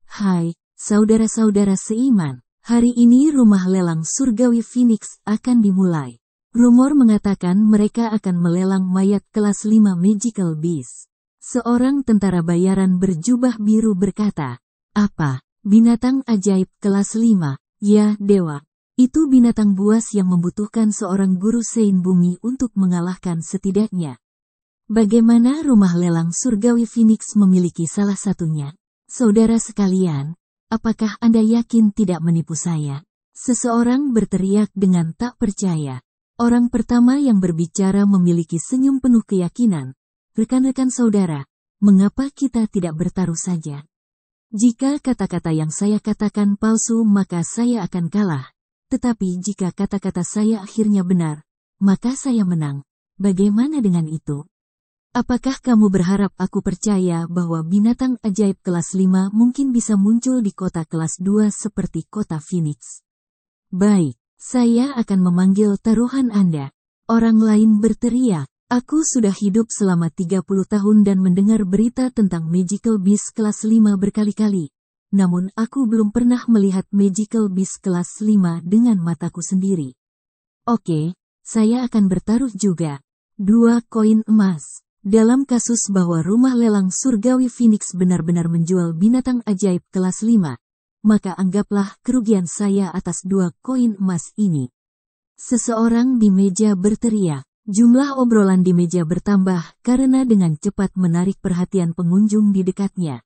Hai, saudara-saudara seiman. Hari ini rumah lelang surgawi Phoenix akan dimulai. Rumor mengatakan mereka akan melelang mayat kelas 5 Magical Beast. Seorang tentara bayaran berjubah biru berkata, "Apa? Binatang ajaib kelas 5? Ya, Dewa. Itu binatang buas yang membutuhkan seorang guru Sein bumi untuk mengalahkan setidaknya. Bagaimana rumah lelang surgawi Phoenix memiliki salah satunya? Saudara sekalian, apakah Anda yakin tidak menipu saya?" Seseorang berteriak dengan tak percaya. Orang pertama yang berbicara memiliki senyum penuh keyakinan. "Rekan-rekan saudara, mengapa kita tidak bertaruh saja? Jika kata-kata yang saya katakan palsu maka saya akan kalah. Tetapi jika kata-kata saya akhirnya benar, maka saya menang. Bagaimana dengan itu? Apakah kamu berharap aku percaya bahwa binatang ajaib kelas 5 mungkin bisa muncul di kota kelas 2 seperti kota Phoenix? Baik. Saya akan memanggil taruhan Anda." Orang lain berteriak, "Aku sudah hidup selama 30 tahun dan mendengar berita tentang Magical Beast kelas 5 berkali-kali. Namun aku belum pernah melihat Magical Beast kelas 5 dengan mataku sendiri. Oke, saya akan bertaruh juga. 2 koin emas. Dalam kasus bahwa rumah lelang surgawi Phoenix benar-benar menjual binatang ajaib kelas 5. Maka anggaplah kerugian saya atas 2 koin emas ini." Seseorang di meja berteriak. Jumlah obrolan di meja bertambah karena dengan cepat menarik perhatian pengunjung di dekatnya.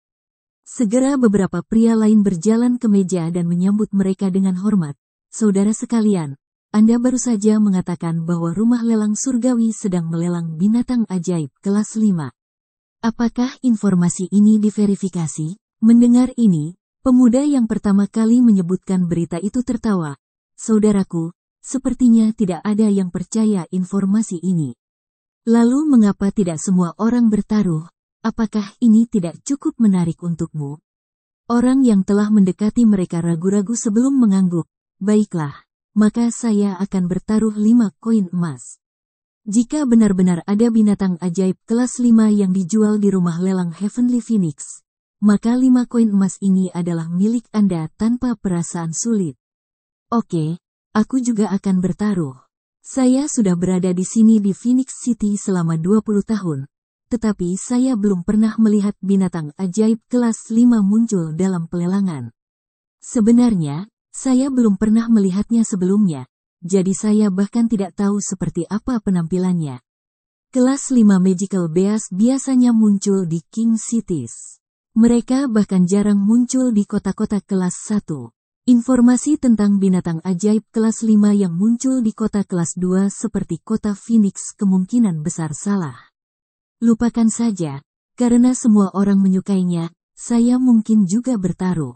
Segera beberapa pria lain berjalan ke meja dan menyambut mereka dengan hormat. "Saudara sekalian, Anda baru saja mengatakan bahwa rumah lelang surgawi sedang melelang binatang ajaib kelas 5. Apakah informasi ini diverifikasi?" Mendengar ini, pemuda yang pertama kali menyebutkan berita itu tertawa. "Saudaraku, sepertinya tidak ada yang percaya informasi ini. Lalu mengapa tidak semua orang bertaruh? Apakah ini tidak cukup menarik untukmu?" Orang yang telah mendekati mereka ragu-ragu sebelum mengangguk. "Baiklah, maka saya akan bertaruh 5 koin emas. Jika benar-benar ada binatang ajaib kelas 5 yang dijual di rumah lelang Heavenly Phoenix, maka 5 koin emas ini adalah milik Anda tanpa perasaan sulit." "Oke, aku juga akan bertaruh. Saya sudah berada di sini di Phoenix City selama 20 tahun, tetapi saya belum pernah melihat binatang ajaib kelas 5 muncul dalam pelelangan. Sebenarnya, saya belum pernah melihatnya sebelumnya, jadi saya bahkan tidak tahu seperti apa penampilannya. Kelas 5 Magical Beast biasanya muncul di King Cities. Mereka bahkan jarang muncul di kota-kota kelas 1. Informasi tentang binatang ajaib kelas 5 yang muncul di kota kelas 2 seperti kota Phoenix kemungkinan besar salah. Lupakan saja, karena semua orang menyukainya, saya mungkin juga bertaruh.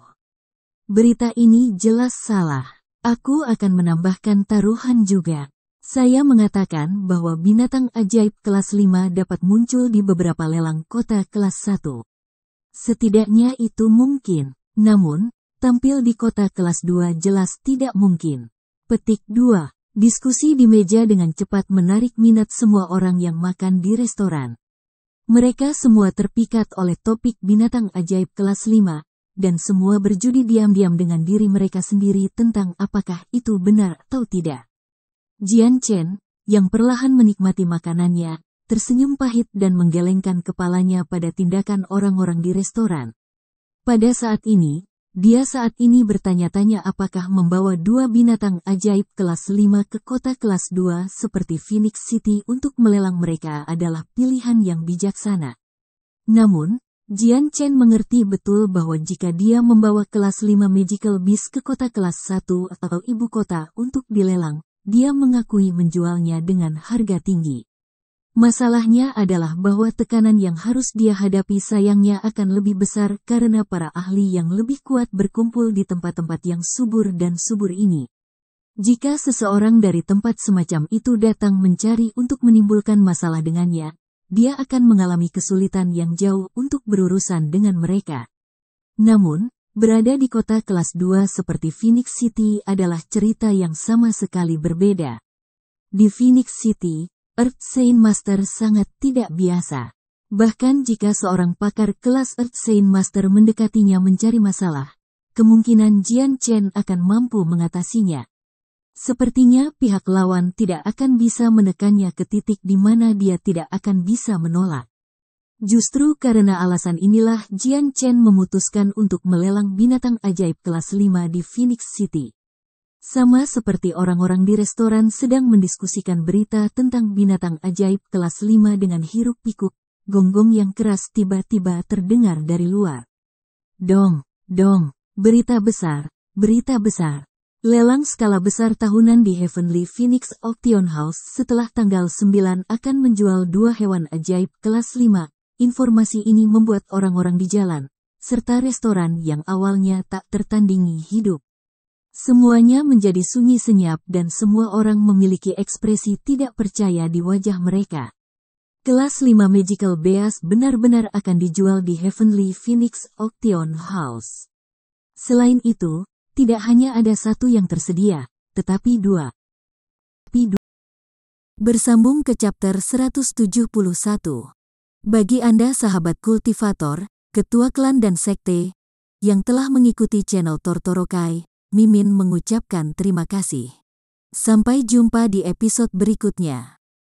Berita ini jelas salah. Aku akan menambahkan taruhan juga. Saya mengatakan bahwa binatang ajaib kelas 5 dapat muncul di beberapa lelang kota kelas 1. Setidaknya itu mungkin, namun, tampil di kota kelas 2 jelas tidak mungkin. Petik 2. Diskusi di meja dengan cepat menarik minat semua orang yang makan di restoran. Mereka semua terpikat oleh topik binatang ajaib kelas 5, dan semua berjudi diam-diam dengan diri mereka sendiri tentang apakah itu benar atau tidak. Jian Chen, yang perlahan menikmati makanannya, tersenyum pahit dan menggelengkan kepalanya pada tindakan orang-orang di restoran. Pada saat ini bertanya-tanya apakah membawa 2 binatang ajaib kelas 5 ke kota kelas 2 seperti Phoenix City untuk melelang mereka adalah pilihan yang bijaksana. Namun, Jian Chen mengerti betul bahwa jika dia membawa kelas 5 Magical Beast ke kota kelas 1 atau ibu kota untuk dilelang, dia mengakui menjualnya dengan harga tinggi. Masalahnya adalah bahwa tekanan yang harus dia hadapi sayangnya akan lebih besar karena para ahli yang lebih kuat berkumpul di tempat-tempat yang subur dan subur ini. Jika seseorang dari tempat semacam itu datang mencari untuk menimbulkan masalah dengannya, dia akan mengalami kesulitan yang jauh untuk berurusan dengan mereka. Namun, berada di kota kelas 2 seperti Phoenix City adalah cerita yang sama sekali berbeda. Di Phoenix City, Earth Sign Master sangat tidak biasa. Bahkan jika seorang pakar kelas Earth Sign Master mendekatinya mencari masalah, kemungkinan Jian Chen akan mampu mengatasinya. Sepertinya pihak lawan tidak akan bisa menekannya ke titik di mana dia tidak akan bisa menolak. Justru karena alasan inilah Jian Chen memutuskan untuk melelang binatang ajaib kelas 5 di Phoenix City. Sama seperti orang-orang di restoran sedang mendiskusikan berita tentang binatang ajaib kelas 5 dengan hiruk-pikuk, gonggong yang keras tiba-tiba terdengar dari luar. Dong, dong, berita besar, berita besar. Lelang skala besar tahunan di Heavenly Phoenix Auction House setelah tanggal 9 akan menjual 2 hewan ajaib kelas 5. Informasi ini membuat orang-orang di jalan, serta restoran yang awalnya tak tertandingi hidup. Semuanya menjadi sunyi senyap dan semua orang memiliki ekspresi tidak percaya di wajah mereka. Kelas 5 Magical Beast benar-benar akan dijual di Heavenly Phoenix Auction House. Selain itu, tidak hanya ada satu yang tersedia, tetapi dua. Bersambung ke chapter 171. Bagi Anda sahabat kultivator, ketua klan dan sekte, yang telah mengikuti channel Tortorokai, Mimin mengucapkan terima kasih. Sampai jumpa di episode berikutnya.